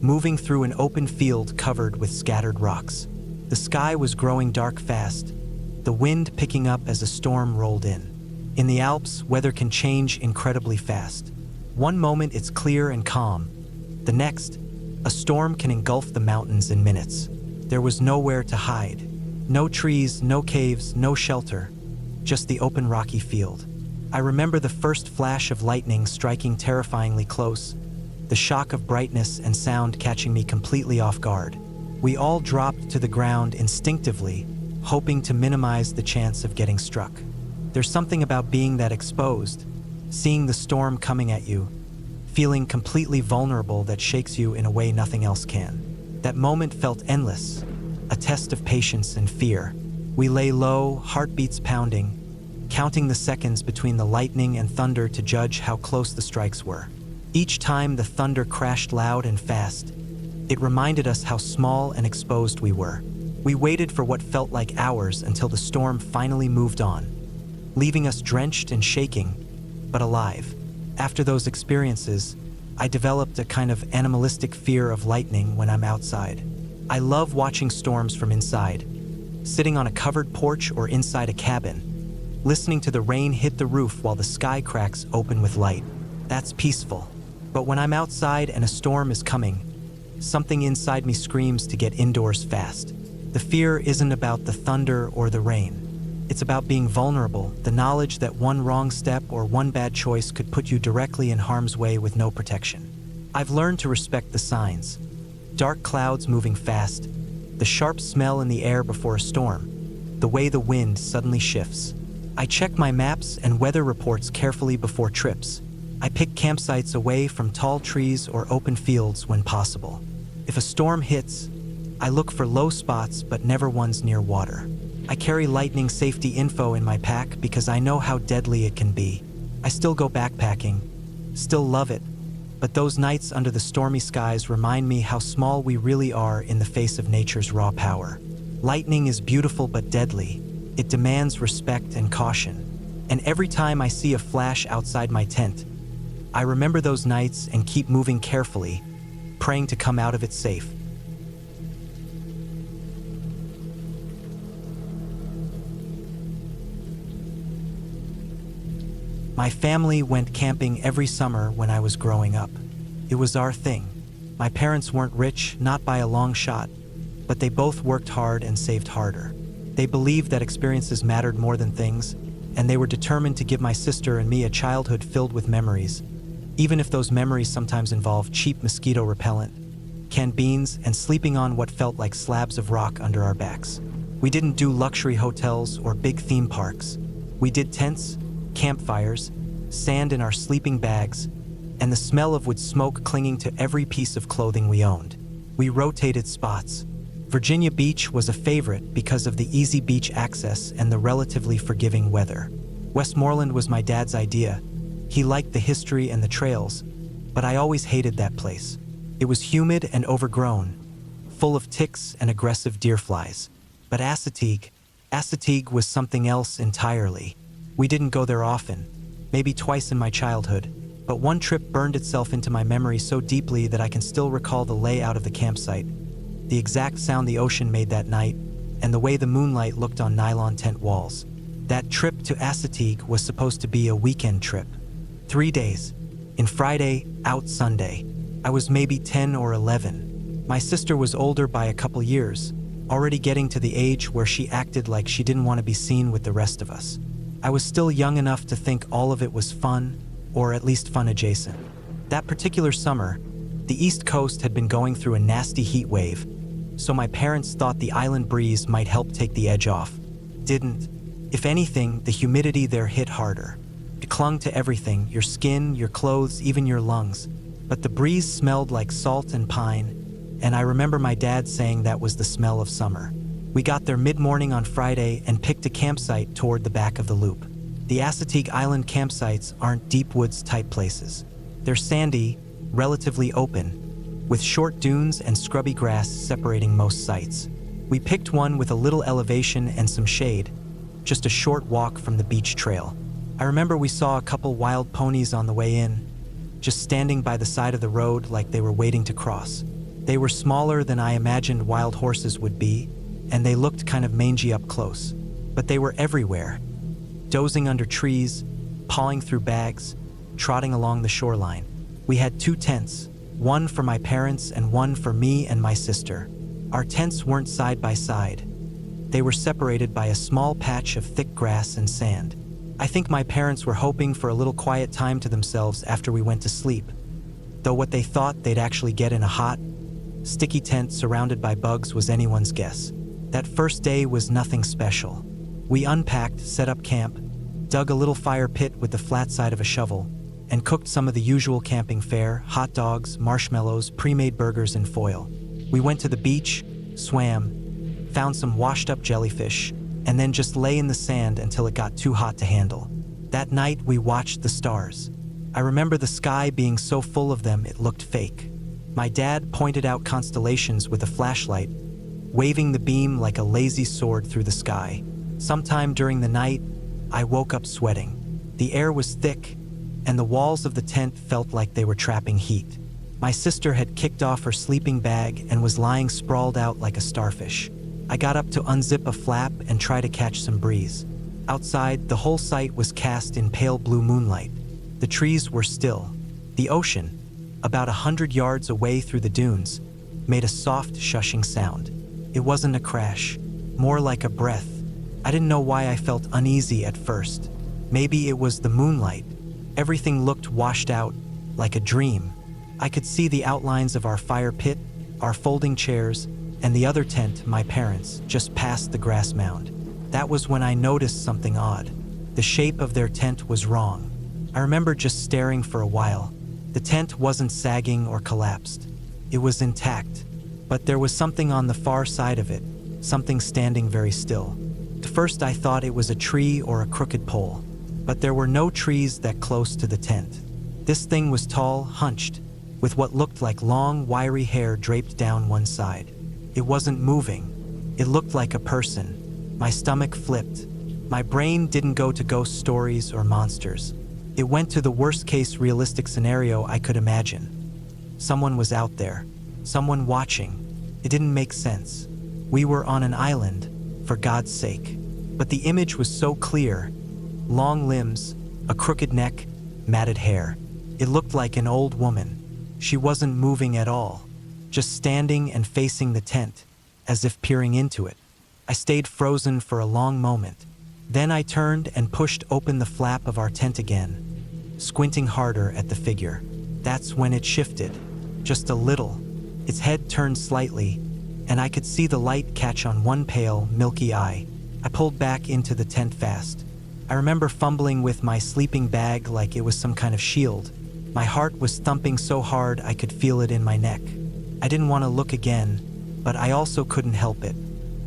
moving through an open field covered with scattered rocks. The sky was growing dark fast, the wind picking up as a storm rolled in. In the Alps, weather can change incredibly fast. One moment it's clear and calm. The next, a storm can engulf the mountains in minutes. There was nowhere to hide. No trees, no caves, no shelter. Just the open rocky field. I remember the first flash of lightning striking terrifyingly close, the shock of brightness and sound catching me completely off guard. We all dropped to the ground instinctively, hoping to minimize the chance of getting struck. There's something about being that exposed, seeing the storm coming at you, feeling completely vulnerable that shakes you in a way nothing else can. That moment felt endless, a test of patience and fear. We lay low, heartbeats pounding, counting the seconds between the lightning and thunder to judge how close the strikes were. Each time the thunder crashed loud and fast, it reminded us how small and exposed we were. We waited for what felt like hours until the storm finally moved on, leaving us drenched and shaking, but alive. After those experiences, I developed a kind of animalistic fear of lightning when I'm outside. I love watching storms from inside, sitting on a covered porch or inside a cabin, listening to the rain hit the roof while the sky cracks open with light. That's peaceful. But when I'm outside and a storm is coming, something inside me screams to get indoors fast. The fear isn't about the thunder or the rain. It's about being vulnerable, the knowledge that one wrong step or one bad choice could put you directly in harm's way with no protection. I've learned to respect the signs. Dark clouds moving fast, the sharp smell in the air before a storm, the way the wind suddenly shifts. I check my maps and weather reports carefully before trips. I pick campsites away from tall trees or open fields when possible. If a storm hits, I look for low spots but never ones near water. I carry lightning safety info in my pack because I know how deadly it can be. I still go backpacking, still love it, but those nights under the stormy skies remind me how small we really are in the face of nature's raw power. Lightning is beautiful but deadly. It demands respect and caution. And every time I see a flash outside my tent, I remember those nights and keep moving carefully, praying to come out of it safe. My family went camping every summer when I was growing up. It was our thing. My parents weren't rich, not by a long shot, but they both worked hard and saved harder. They believed that experiences mattered more than things, and they were determined to give my sister and me a childhood filled with memories, even if those memories sometimes involved cheap mosquito repellent, canned beans, and sleeping on what felt like slabs of rock under our backs. We didn't do luxury hotels or big theme parks. We did tents, campfires, sand in our sleeping bags, and the smell of wood smoke clinging to every piece of clothing we owned. We rotated spots. Virginia Beach was a favorite because of the easy beach access and the relatively forgiving weather. Westmoreland was my dad's idea. He liked the history and the trails, but I always hated that place. It was humid and overgrown, full of ticks and aggressive deer flies. But Assateague was something else entirely. We didn't go there often, maybe twice in my childhood, but one trip burned itself into my memory so deeply that I can still recall the layout of the campsite, the exact sound the ocean made that night, and the way the moonlight looked on nylon tent walls. That trip to Assateague was supposed to be a weekend trip. 3 days. In Friday, out Sunday. I was maybe 10 or 11. My sister was older by a couple years, already getting to the age where she acted like she didn't want to be seen with the rest of us. I was still young enough to think all of it was fun, or at least fun adjacent. That particular summer, the East Coast had been going through a nasty heat wave, so my parents thought the island breeze might help take the edge off. Didn't. If anything, the humidity there hit harder. It clung to everything, your skin, your clothes, even your lungs. But the breeze smelled like salt and pine, and I remember my dad saying that was the smell of summer. We got there mid-morning on Friday and picked a campsite toward the back of the loop. The Assateague Island campsites aren't deep woods type places. They're sandy, relatively open, with short dunes and scrubby grass separating most sites. We picked one with a little elevation and some shade, just a short walk from the beach trail. I remember we saw a couple wild ponies on the way in, just standing by the side of the road like they were waiting to cross. They were smaller than I imagined wild horses would be, and they looked kind of mangy up close. But they were everywhere, dozing under trees, pawing through bags, trotting along the shoreline. We had 2 tents, one for my parents and one for me and my sister. Our tents weren't side by side. They were separated by a small patch of thick grass and sand. I think my parents were hoping for a little quiet time to themselves after we went to sleep, though what they thought they'd actually get in a hot, sticky tent surrounded by bugs was anyone's guess. That first day was nothing special. We unpacked, set up camp, dug a little fire pit with the flat side of a shovel, and cooked some of the usual camping fare: hot dogs, marshmallows, pre-made burgers in foil. We went to the beach, swam, found some washed-up jellyfish, and then just lay in the sand until it got too hot to handle. That night, we watched the stars. I remember the sky being so full of them it looked fake. My dad pointed out constellations with a flashlight, waving the beam like a lazy sword through the sky. Sometime during the night, I woke up sweating. The air was thick, and the walls of the tent felt like they were trapping heat. My sister had kicked off her sleeping bag and was lying sprawled out like a starfish. I got up to unzip a flap and try to catch some breeze. Outside, the whole site was cast in pale blue moonlight. The trees were still. The ocean, about 100 yards away through the dunes, made a soft, shushing sound. It wasn't a crash, more like a breath. I didn't know why I felt uneasy at first. Maybe it was the moonlight. Everything looked washed out, like a dream. I could see the outlines of our fire pit, our folding chairs, and the other tent, my parents', just past the grass mound. That was when I noticed something odd. The shape of their tent was wrong. I remember just staring for a while. The tent wasn't sagging or collapsed. It was intact, but there was something on the far side of it, something standing very still. At first I thought it was a tree or a crooked pole, but there were no trees that close to the tent. This thing was tall, hunched, with what looked like long, wiry hair draped down one side. It wasn't moving. It looked like a person. My stomach flipped. My brain didn't go to ghost stories or monsters. It went to the worst-case realistic scenario I could imagine. Someone was out there. Someone watching. It didn't make sense. We were on an island, for God's sake. But the image was so clear. Long limbs, a crooked neck, matted hair. It looked like an old woman. She wasn't moving at all, just standing and facing the tent, as if peering into it. I stayed frozen for a long moment. Then I turned and pushed open the flap of our tent again, squinting harder at the figure. That's when it shifted, just a little. Its head turned slightly, and I could see the light catch on one pale, milky eye. I pulled back into the tent fast. I remember fumbling with my sleeping bag like it was some kind of shield. My heart was thumping so hard I could feel it in my neck. I didn't want to look again, but I also couldn't help it.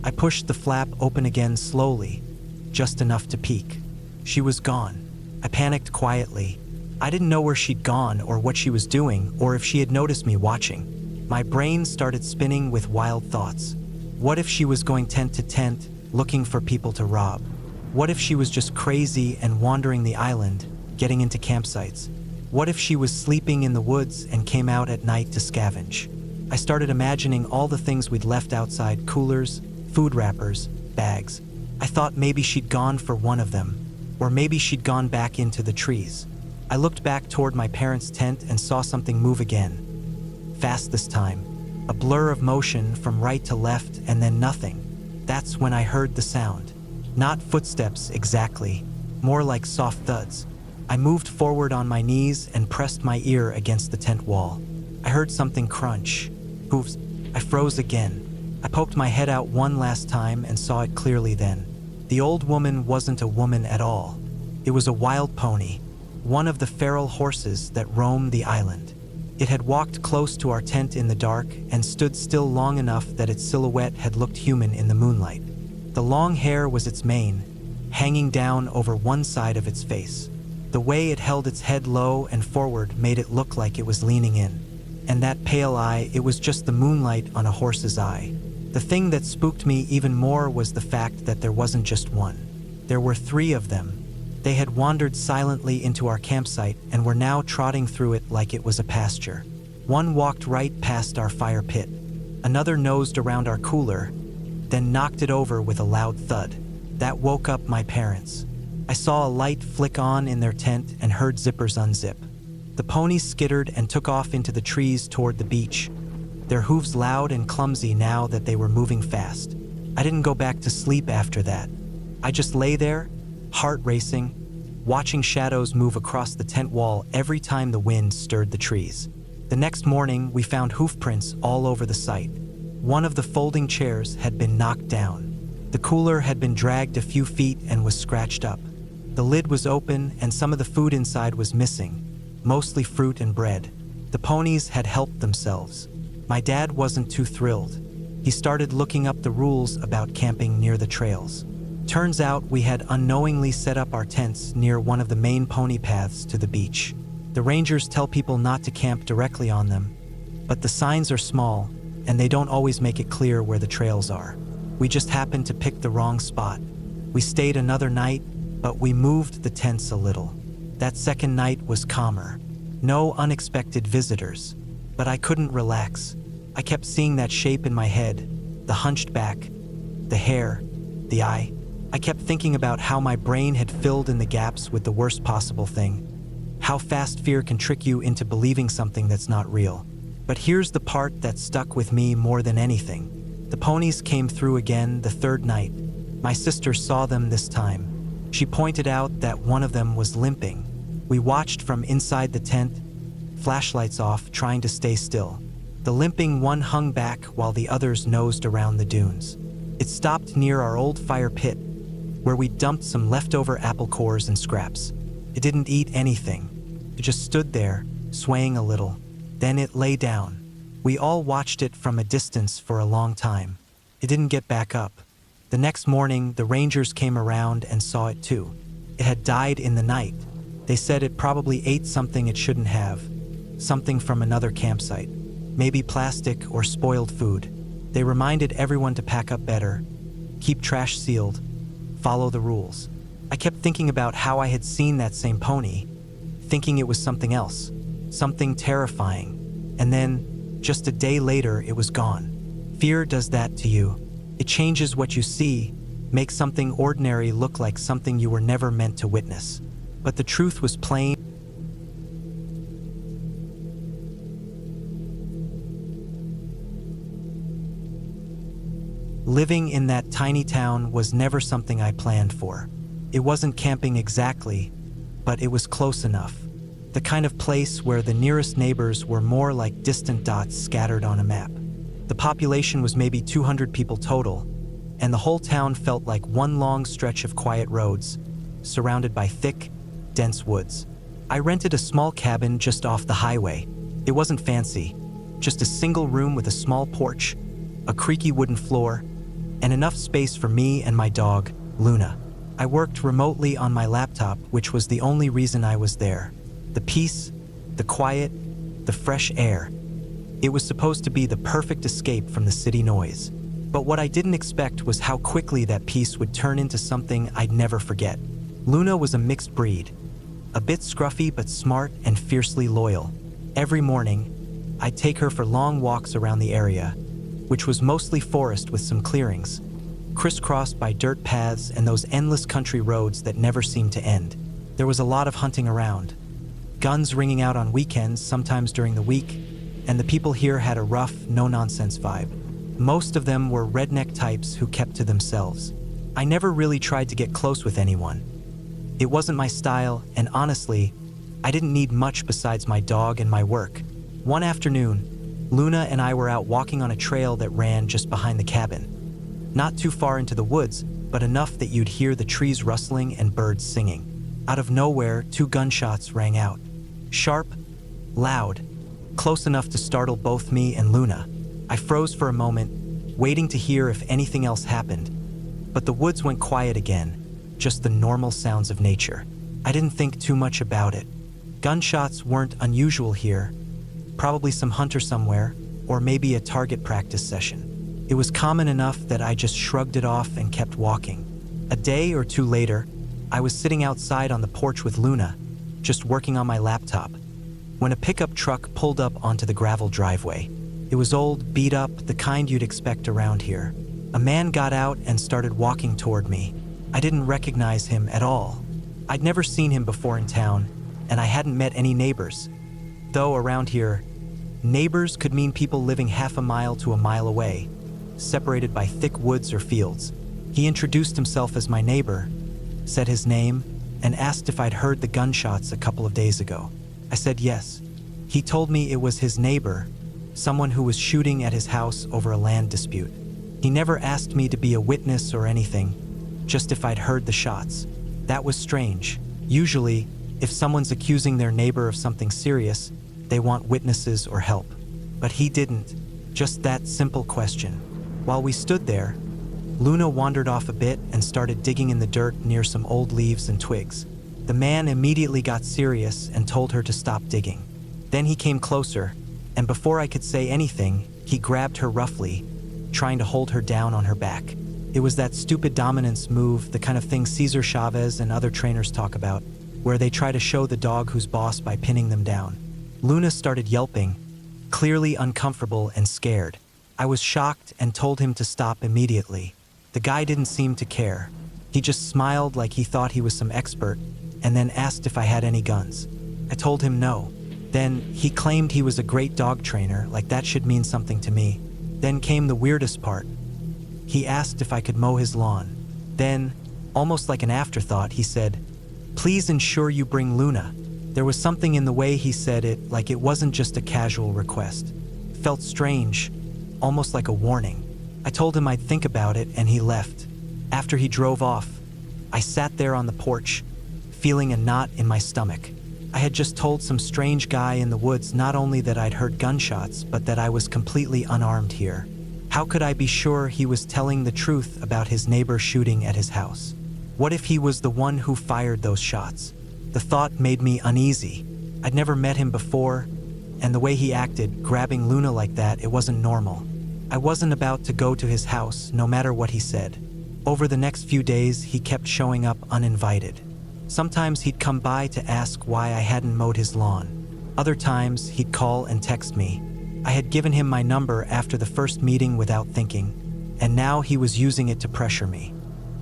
I pushed the flap open again slowly, just enough to peek. She was gone. I panicked quietly. I didn't know where she'd gone or what she was doing or if she had noticed me watching. My brain started spinning with wild thoughts. What if she was going tent to tent, looking for people to rob? What if she was just crazy and wandering the island, getting into campsites? What if she was sleeping in the woods and came out at night to scavenge? I started imagining all the things we'd left outside: coolers, food wrappers, bags. I thought maybe she'd gone for one of them, or maybe she'd gone back into the trees. I looked back toward my parents' tent and saw something move again. Fast this time. A blur of motion from right to left and then nothing. That's when I heard the sound. Not footsteps exactly, more like soft thuds. I moved forward on my knees and pressed my ear against the tent wall. I heard something crunch. Hooves. I froze again. I poked my head out one last time and saw it clearly then. The old woman wasn't a woman at all. It was a wild pony, one of the feral horses that roam the island. It had walked close to our tent in the dark and stood still long enough that its silhouette had looked human in the moonlight. The long hair was its mane, hanging down over one side of its face. The way it held its head low and forward made it look like it was leaning in. And that pale eye, it was just the moonlight on a horse's eye. The thing that spooked me even more was the fact that there wasn't just one. There were 3 of them. They had wandered silently into our campsite and were now trotting through it like it was a pasture. One walked right past our fire pit. Another nosed around our cooler, then knocked it over with a loud thud. That woke up my parents. I saw a light flick on in their tent and heard zippers unzip. The ponies skittered and took off into the trees toward the beach, their hooves loud and clumsy now that they were moving fast. I didn't go back to sleep after that. I just lay there, heart racing, watching shadows move across the tent wall every time the wind stirred the trees. The next morning, we found hoof prints all over the site. One of the folding chairs had been knocked down. The cooler had been dragged a few feet and was scratched up. The lid was open and some of the food inside was missing, mostly fruit and bread. The ponies had helped themselves. My dad wasn't too thrilled. He started looking up the rules about camping near the trails. Turns out we had unknowingly set up our tents near one of the main pony paths to the beach. The rangers tell people not to camp directly on them, but the signs are small and they don't always make it clear where the trails are. We just happened to pick the wrong spot. We stayed another night, but we moved the tents a little. That second night was calmer. No unexpected visitors, but I couldn't relax. I kept seeing that shape in my head, the hunched back, the hair, the eye. I kept thinking about how my brain had filled in the gaps with the worst possible thing. How fast fear can trick you into believing something that's not real. But here's the part that stuck with me more than anything. The ponies came through again the third night. My sister saw them this time. She pointed out that one of them was limping. We watched from inside the tent, flashlights off, trying to stay still. The limping one hung back while the others nosed around the dunes. It stopped near our old fire pit, where we dumped some leftover apple cores and scraps. It didn't eat anything. It just stood there, swaying a little. Then it lay down. We all watched it from a distance for a long time. It didn't get back up. The next morning, the rangers came around and saw it too. It had died in the night. They said it probably ate something it shouldn't have, something from another campsite, maybe plastic or spoiled food. They reminded everyone to pack up better, keep trash sealed, follow the rules. I kept thinking about how I had seen that same pony, thinking it was something else, something terrifying, and then, just a day later, it was gone. Fear does that to you. It changes what you see, makes something ordinary look like something you were never meant to witness. But the truth was plain. Living in that tiny town was never something I planned for. It wasn't camping exactly, but it was close enough. The kind of place where the nearest neighbors were more like distant dots scattered on a map. The population was maybe 200 people total, and the whole town felt like one long stretch of quiet roads, surrounded by thick, dense woods. I rented a small cabin just off the highway. It wasn't fancy, just a single room with a small porch, a creaky wooden floor, and enough space for me and my dog, Luna. I worked remotely on my laptop, which was the only reason I was there. The peace, the quiet, the fresh air. It was supposed to be the perfect escape from the city noise. But what I didn't expect was how quickly that peace would turn into something I'd never forget. Luna was a mixed breed, a bit scruffy but smart and fiercely loyal. Every morning, I'd take her for long walks around the area, which was mostly forest with some clearings. crisscrossed by dirt paths and those endless country roads that never seemed to end. There was a lot of hunting around. Guns ringing out on weekends, sometimes during the week, and the people here had a rough, no-nonsense vibe. Most of them were redneck types who kept to themselves. I never really tried to get close with anyone. It wasn't my style, and honestly, I didn't need much besides my dog and my work. One afternoon, Luna and I were out walking on a trail that ran just behind the cabin. Not too far into the woods, but enough that you'd hear the trees rustling and birds singing. Out of nowhere, 2 gunshots rang out. Sharp, loud, close enough to startle both me and Luna. I froze for a moment, waiting to hear if anything else happened. But the woods went quiet again, just the normal sounds of nature. I didn't think too much about it. Gunshots weren't unusual here. Probably some hunter somewhere, or maybe a target practice session. It was common enough that I just shrugged it off and kept walking. A day or 2 later, I was sitting outside on the porch with Luna, just working on my laptop, when a pickup truck pulled up onto the gravel driveway. It was old, beat up, the kind you'd expect around here. A man got out and started walking toward me. I didn't recognize him at all. I'd never seen him before in town, and I hadn't met any neighbors. Though around here, neighbors could mean people living half a mile to a mile away, separated by thick woods or fields. He introduced himself as my neighbor, said his name, and asked if I'd heard the gunshots a couple of days ago. I said yes. He told me it was his neighbor, someone who was shooting at his house over a land dispute. He never asked me to be a witness or anything, just if I'd heard the shots. That was strange. Usually, if someone's accusing their neighbor of something serious, they want witnesses or help. But he didn't. Just that simple question. While we stood there, Luna wandered off a bit and started digging in the dirt near some old leaves and twigs. The man immediately got serious and told her to stop digging. Then he came closer, and before I could say anything, he grabbed her roughly, trying to hold her down on her back. It was that stupid dominance move, the kind of thing Cesar Chavez and other trainers talk about, where they try to show the dog who's boss by pinning them down. Luna started yelping, clearly uncomfortable and scared. I was shocked and told him to stop immediately. The guy didn't seem to care. He just smiled like he thought he was some expert, and then asked if I had any guns. I told him no. Then he claimed he was a great dog trainer, like that should mean something to me. Then came the weirdest part. He asked if I could mow his lawn. Then, almost like an afterthought, he said, "Please ensure you bring Luna." There was something in the way he said it, like it wasn't just a casual request. It felt strange, almost like a warning. I told him I'd think about it, and he left. After he drove off, I sat there on the porch, feeling a knot in my stomach. I had just told some strange guy in the woods not only that I'd heard gunshots, but that I was completely unarmed here. How could I be sure he was telling the truth about his neighbor shooting at his house? What if he was the one who fired those shots? The thought made me uneasy. I'd never met him before, and the way he acted, grabbing Luna like that, it wasn't normal. I wasn't about to go to his house, no matter what he said. Over the next few days, he kept showing up uninvited. Sometimes he'd come by to ask why I hadn't mowed his lawn. Other times, he'd call and text me. I had given him my number after the first meeting without thinking, and now he was using it to pressure me.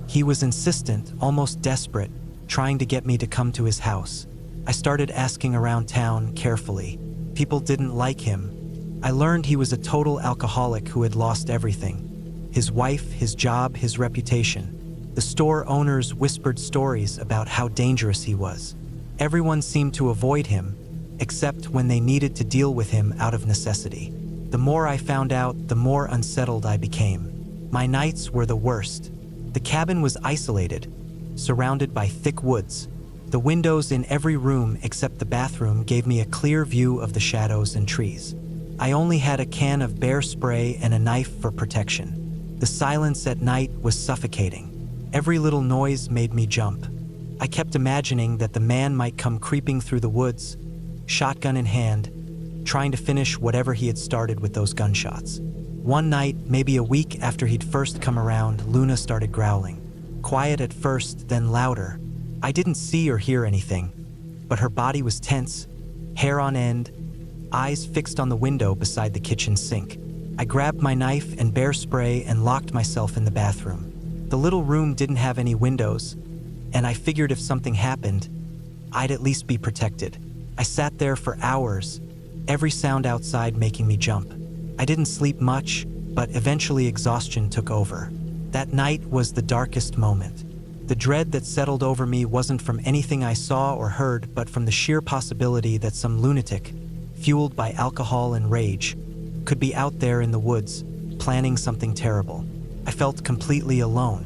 He was insistent, almost desperate, trying to get me to come to his house. I started asking around town carefully. People didn't like him. I learned he was a total alcoholic who had lost everything. His wife, his job, his reputation. The store owners whispered stories about how dangerous he was. Everyone seemed to avoid him, except when they needed to deal with him out of necessity. The more I found out, the more unsettled I became. My nights were the worst. The cabin was isolated, surrounded by thick woods. The windows in every room except the bathroom gave me a clear view of the shadows and trees. I only had a can of bear spray and a knife for protection. The silence at night was suffocating. Every little noise made me jump. I kept imagining that the man might come creeping through the woods, shotgun in hand, trying to finish whatever he had started with those gunshots. One night, maybe a week after he'd first come around, Luna started growling. Quiet at first, then louder. I didn't see or hear anything, but her body was tense, hair on end, eyes fixed on the window beside the kitchen sink. I grabbed my knife and bear spray and locked myself in the bathroom. The little room didn't have any windows, and I figured if something happened, I'd at least be protected. I sat there for hours, every sound outside making me jump. I didn't sleep much, but eventually exhaustion took over. That night was the darkest moment. The dread that settled over me wasn't from anything I saw or heard, but from the sheer possibility that some lunatic, fueled by alcohol and rage, could be out there in the woods, planning something terrible. I felt completely alone.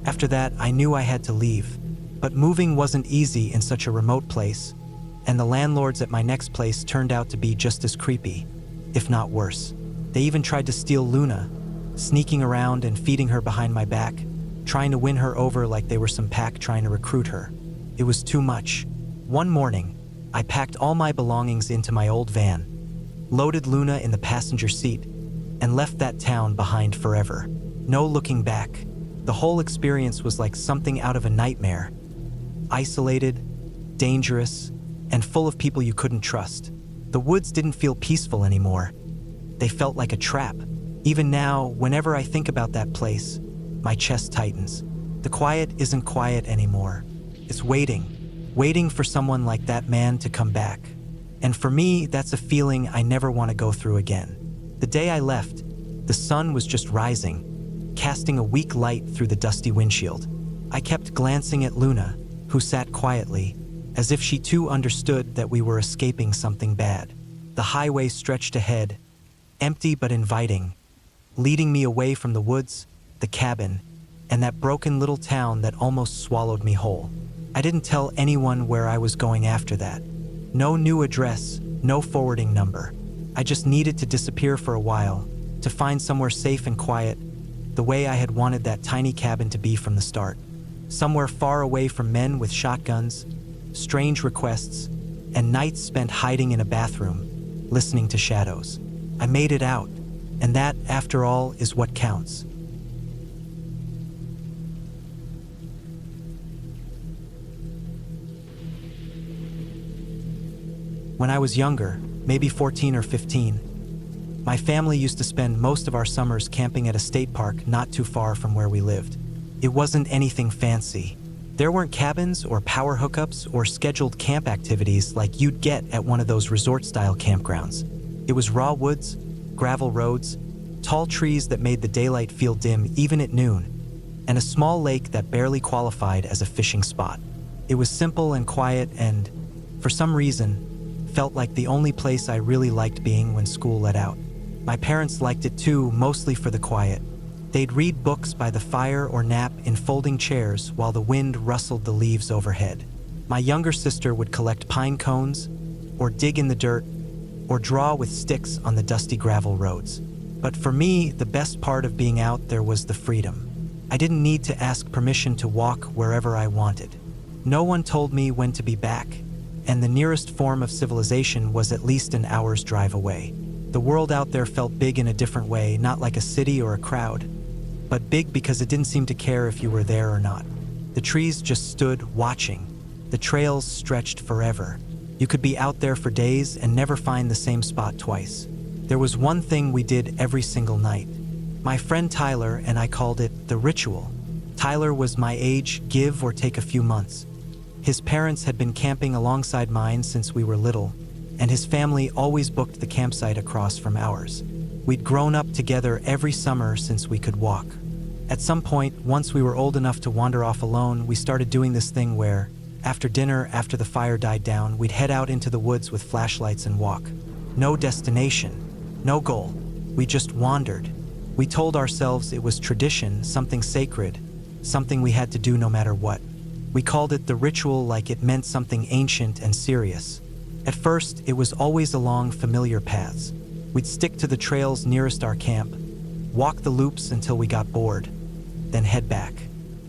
After that, I knew I had to leave. But moving wasn't easy in such a remote place, and the landlords at my next place turned out to be just as creepy, if not worse. They even tried to steal Luna, sneaking around and feeding her behind my back, trying to win her over like they were some pack trying to recruit her. It was too much. One morning, I packed all my belongings into my old van, loaded Luna in the passenger seat, and left that town behind forever. No looking back. The whole experience was like something out of a nightmare. Isolated, dangerous, and full of people you couldn't trust. The woods didn't feel peaceful anymore. They felt like a trap. Even now, whenever I think about that place, my chest tightens. The quiet isn't quiet anymore. It's waiting for someone like that man to come back. And for me, that's a feeling I never want to go through again. The day I left, the sun was just rising, casting a weak light through the dusty windshield. I kept glancing at Luna, who sat quietly, as if she too understood that we were escaping something bad. The highway stretched ahead, empty but inviting, leading me away from the woods, the cabin, and that broken little town that almost swallowed me whole. I didn't tell anyone where I was going after that. No new address, no forwarding number. I just needed to disappear for a while, to find somewhere safe and quiet, the way I had wanted that tiny cabin to be from the start. Somewhere far away from men with shotguns, strange requests, and nights spent hiding in a bathroom, listening to shadows. I made it out, and that, after all, is what counts. When I was younger, maybe 14 or 15, my family used to spend most of our summers camping at a state park not too far from where we lived. It wasn't anything fancy. There weren't cabins or power hookups or scheduled camp activities like you'd get at one of those resort-style campgrounds. It was raw woods, gravel roads, tall trees that made the daylight feel dim even at noon, and a small lake that barely qualified as a fishing spot. It was simple and quiet and, for some reason, felt like the only place I really liked being when school let out. My parents liked it too, mostly for the quiet. They'd read books by the fire or nap in folding chairs while the wind rustled the leaves overhead. My younger sister would collect pine cones, or dig in the dirt, or draw with sticks on the dusty gravel roads. But for me, the best part of being out there was the freedom. I didn't need to ask permission to walk wherever I wanted. No one told me when to be back, and the nearest form of civilization was at least an hour's drive away. The world out there felt big in a different way, not like a city or a crowd, but big because it didn't seem to care if you were there or not. The trees just stood watching. The trails stretched forever. You could be out there for days and never find the same spot twice. There was one thing we did every single night. My friend Tyler and I called it the ritual. Tyler was my age, give or take a few months. His parents had been camping alongside mine since we were little, and his family always booked the campsite across from ours. We'd grown up together every summer since we could walk. At some point, once we were old enough to wander off alone, we started doing this thing where, after dinner, after the fire died down, we'd head out into the woods with flashlights and walk. No destination, no goal. We just wandered. We told ourselves it was tradition, something sacred, something we had to do no matter what. We called it the ritual like it meant something ancient and serious. At first, it was always along familiar paths. We'd stick to the trails nearest our camp, walk the loops until we got bored, then head back.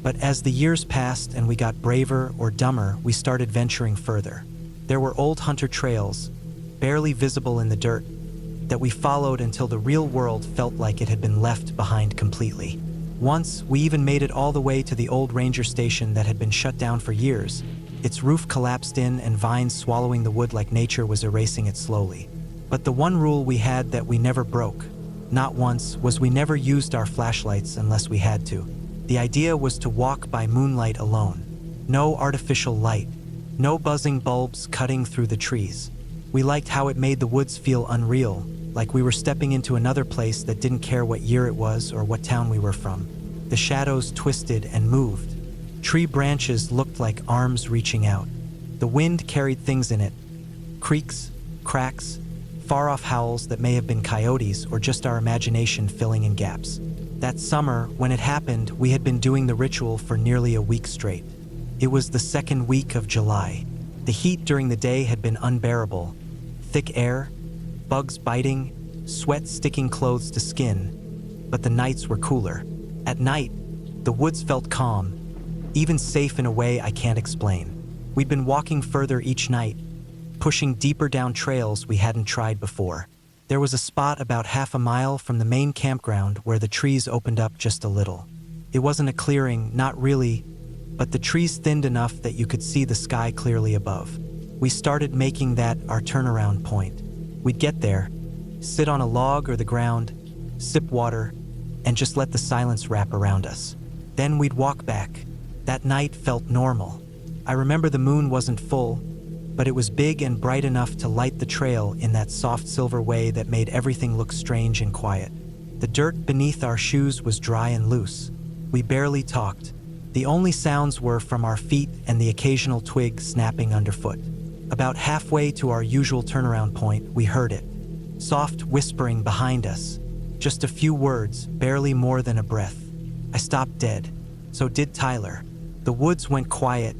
But as the years passed and we got braver or dumber, we started venturing further. There were old hunter trails, barely visible in the dirt, that we followed until the real world felt like it had been left behind completely. Once, we even made it all the way to the old ranger station that had been shut down for years. Its roof collapsed in and vines swallowing the wood like nature was erasing it slowly. But the one rule we had that we never broke, not once, was we never used our flashlights unless we had to. The idea was to walk by moonlight alone. No artificial light, no buzzing bulbs cutting through the trees. We liked how it made the woods feel unreal, like we were stepping into another place that didn't care what year it was or what town we were from. The shadows twisted and moved. Tree branches looked like arms reaching out. The wind carried things in it. Creaks, cracks, far-off howls that may have been coyotes or just our imagination filling in gaps. That summer, when it happened, we had been doing the ritual for nearly a week straight. It was the second week of July. The heat during the day had been unbearable. Thick air, bugs biting, sweat sticking clothes to skin, but the nights were cooler. At night, the woods felt calm, even safe in a way I can't explain. We'd been walking further each night, pushing deeper down trails we hadn't tried before. There was a spot about half a mile from the main campground where the trees opened up just a little. It wasn't a clearing, not really, but the trees thinned enough that you could see the sky clearly above. We started making that our turnaround point. We'd get there, sit on a log or the ground, sip water, and just let the silence wrap around us. Then we'd walk back. That night felt normal. I remember the moon wasn't full, but it was big and bright enough to light the trail in that soft silver way that made everything look strange and quiet. The dirt beneath our shoes was dry and loose. We barely talked. The only sounds were from our feet and the occasional twig snapping underfoot. About halfway to our usual turnaround point, we heard it. Soft whispering behind us. Just a few words, barely more than a breath. I stopped dead. So did Tyler. The woods went quiet,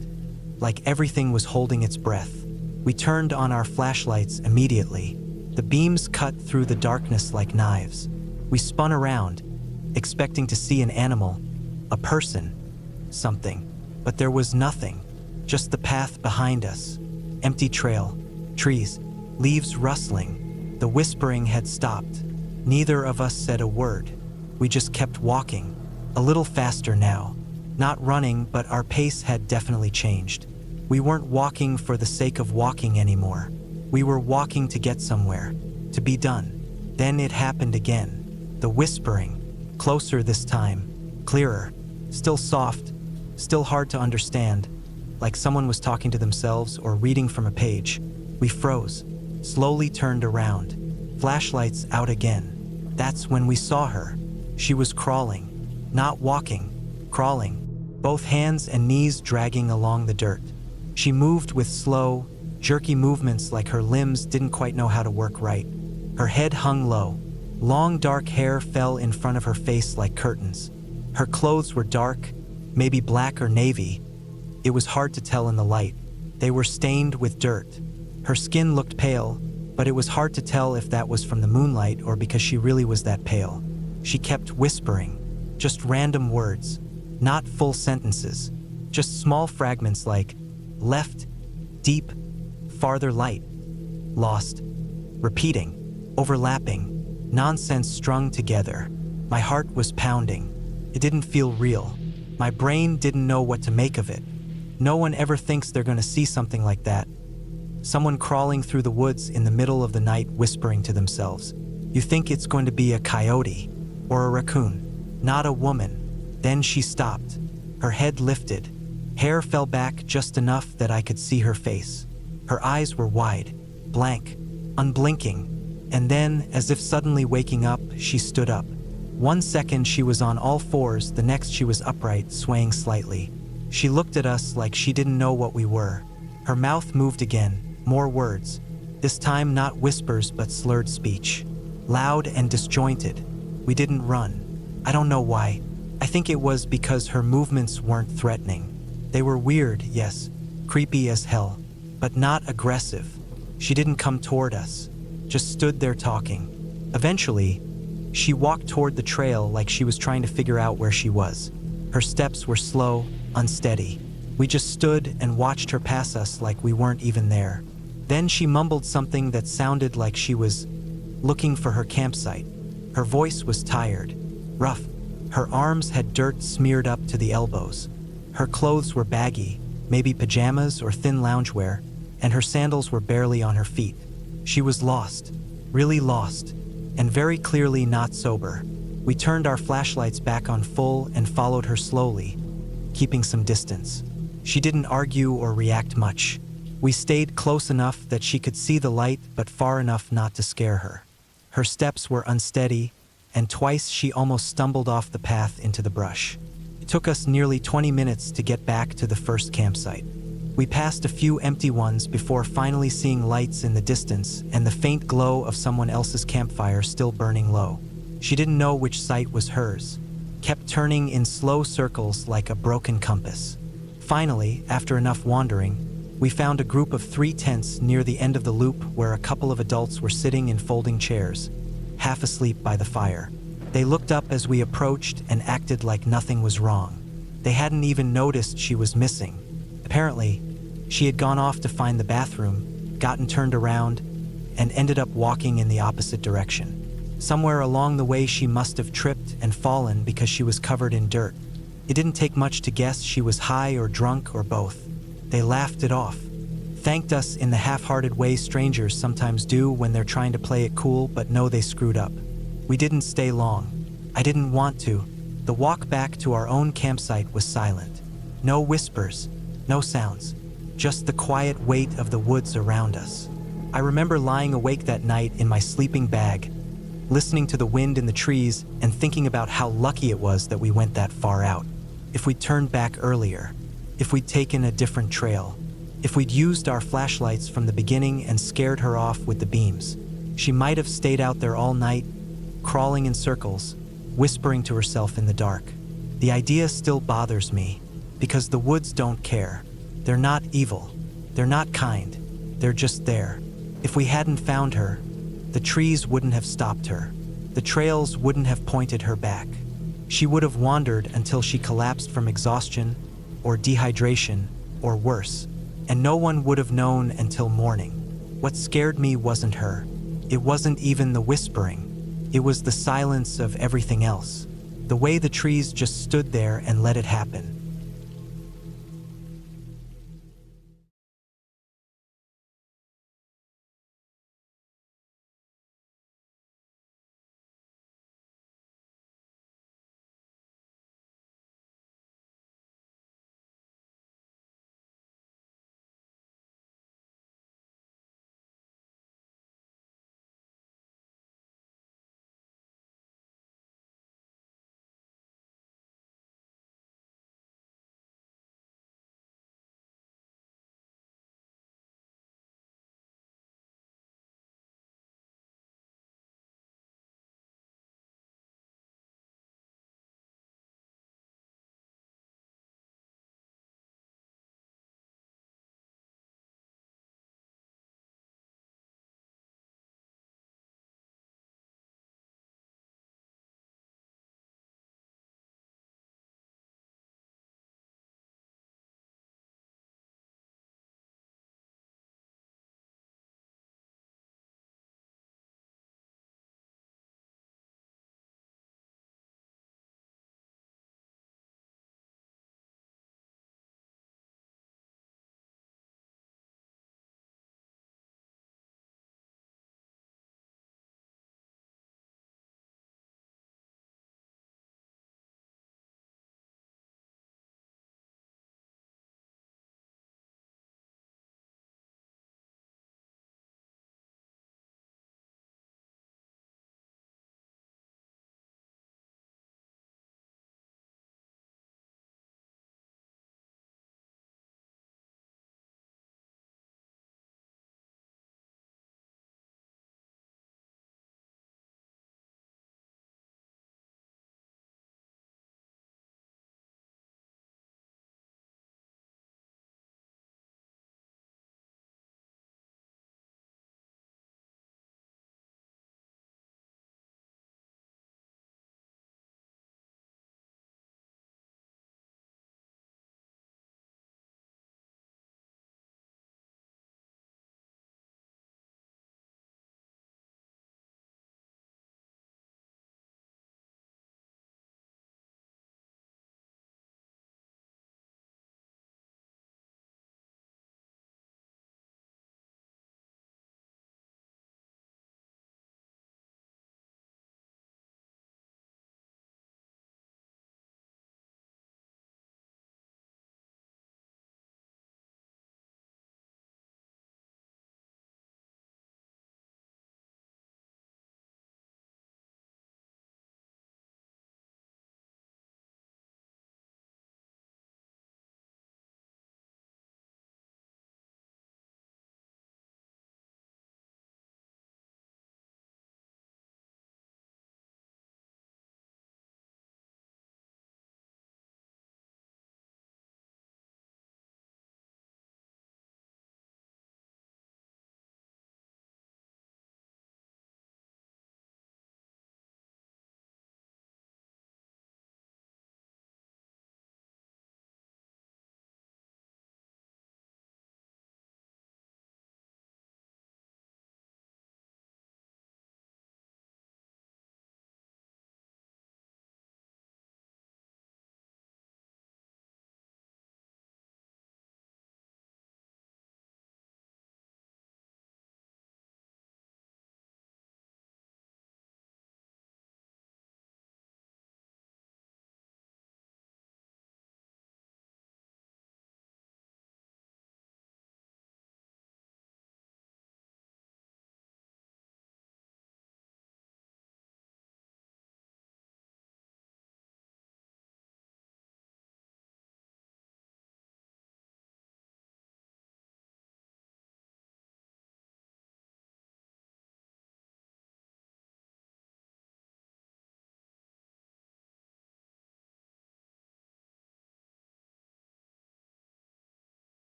like everything was holding its breath. We turned on our flashlights immediately. The beams cut through the darkness like knives. We spun around, expecting to see an animal, a person, something. But there was nothing, just the path behind us. Empty trail, trees, leaves rustling. The whispering had stopped. Neither of us said a word. We just kept walking, a little faster now. Not running, but our pace had definitely changed. We weren't walking for the sake of walking anymore. We were walking to get somewhere, to be done. Then it happened again. The whispering, closer this time, clearer, still soft, still hard to understand, like someone was talking to themselves or reading from a page. We froze, slowly turned around, flashlights out again. That's when we saw her. She was crawling, not walking, crawling, both hands and knees dragging along the dirt. She moved with slow, jerky movements like her limbs didn't quite know how to work right. Her head hung low. Long dark hair fell in front of her face like curtains. Her clothes were dark, maybe black or navy. It was hard to tell in the light. They were stained with dirt. Her skin looked pale, but it was hard to tell if that was from the moonlight or because she really was that pale. She kept whispering, just random words, not full sentences, just small fragments like left, deep, farther light, lost, repeating, overlapping, nonsense strung together. My heart was pounding. It didn't feel real. My brain didn't know what to make of it. No one ever thinks they're going to see something like that. Someone crawling through the woods in the middle of the night whispering to themselves. You think it's going to be a coyote or a raccoon, not a woman. Then she stopped. Her head lifted. Hair fell back just enough that I could see her face. Her eyes were wide, blank, unblinking. And then, as if suddenly waking up, she stood up. 1 second she was on all fours, the next she was upright, swaying slightly. She looked at us like she didn't know what we were. Her mouth moved again, more words. This time not whispers but slurred speech. Loud and disjointed. We didn't run. I don't know why. I think it was because her movements weren't threatening. They were weird, yes, creepy as hell, but not aggressive. She didn't come toward us, just stood there talking. Eventually, she walked toward the trail like she was trying to figure out where she was. Her steps were slow, unsteady. We just stood and watched her pass us like we weren't even there. Then she mumbled something that sounded like she was looking for her campsite. Her voice was tired, rough. Her arms had dirt smeared up to the elbows. Her clothes were baggy, maybe pajamas or thin loungewear, and her sandals were barely on her feet. She was lost, really lost, and very clearly not sober. We turned our flashlights back on full and followed her slowly, keeping some distance. She didn't argue or react much. We stayed close enough that she could see the light, but far enough not to scare her. Her steps were unsteady, and twice she almost stumbled off the path into the brush. It took us nearly 20 minutes to get back to the first campsite. We passed a few empty ones before finally seeing lights in the distance and the faint glow of someone else's campfire still burning low. She didn't know which site was hers, kept turning in slow circles like a broken compass. Finally, after enough wandering, we found a group of 3 tents near the end of the loop where a couple of adults were sitting in folding chairs, half asleep by the fire. They looked up as we approached and acted like nothing was wrong. They hadn't even noticed she was missing. Apparently, she had gone off to find the bathroom, gotten turned around, and ended up walking in the opposite direction. Somewhere along the way she must have tripped and fallen because she was covered in dirt. It didn't take much to guess she was high or drunk or both. They laughed it off, thanked us in the half-hearted way strangers sometimes do when they're trying to play it cool but know they screwed up. We didn't stay long. I didn't want to. The walk back to our own campsite was silent. No whispers, no sounds, just the quiet weight of the woods around us. I remember lying awake that night in my sleeping bag, listening to the wind in the trees and thinking about how lucky it was that we went that far out. If we'd turned back earlier, if we'd taken a different trail, if we'd used our flashlights from the beginning and scared her off with the beams, she might have stayed out there all night, crawling in circles, whispering to herself in the dark. The idea still bothers me, because the woods don't care. They're not evil. They're not kind. They're just there. If we hadn't found her, the trees wouldn't have stopped her. The trails wouldn't have pointed her back. She would have wandered until she collapsed from exhaustion, or dehydration, or worse, and no one would have known until morning. What scared me wasn't her. It wasn't even the whispering. It was the silence of everything else. The way the trees just stood there and let it happen.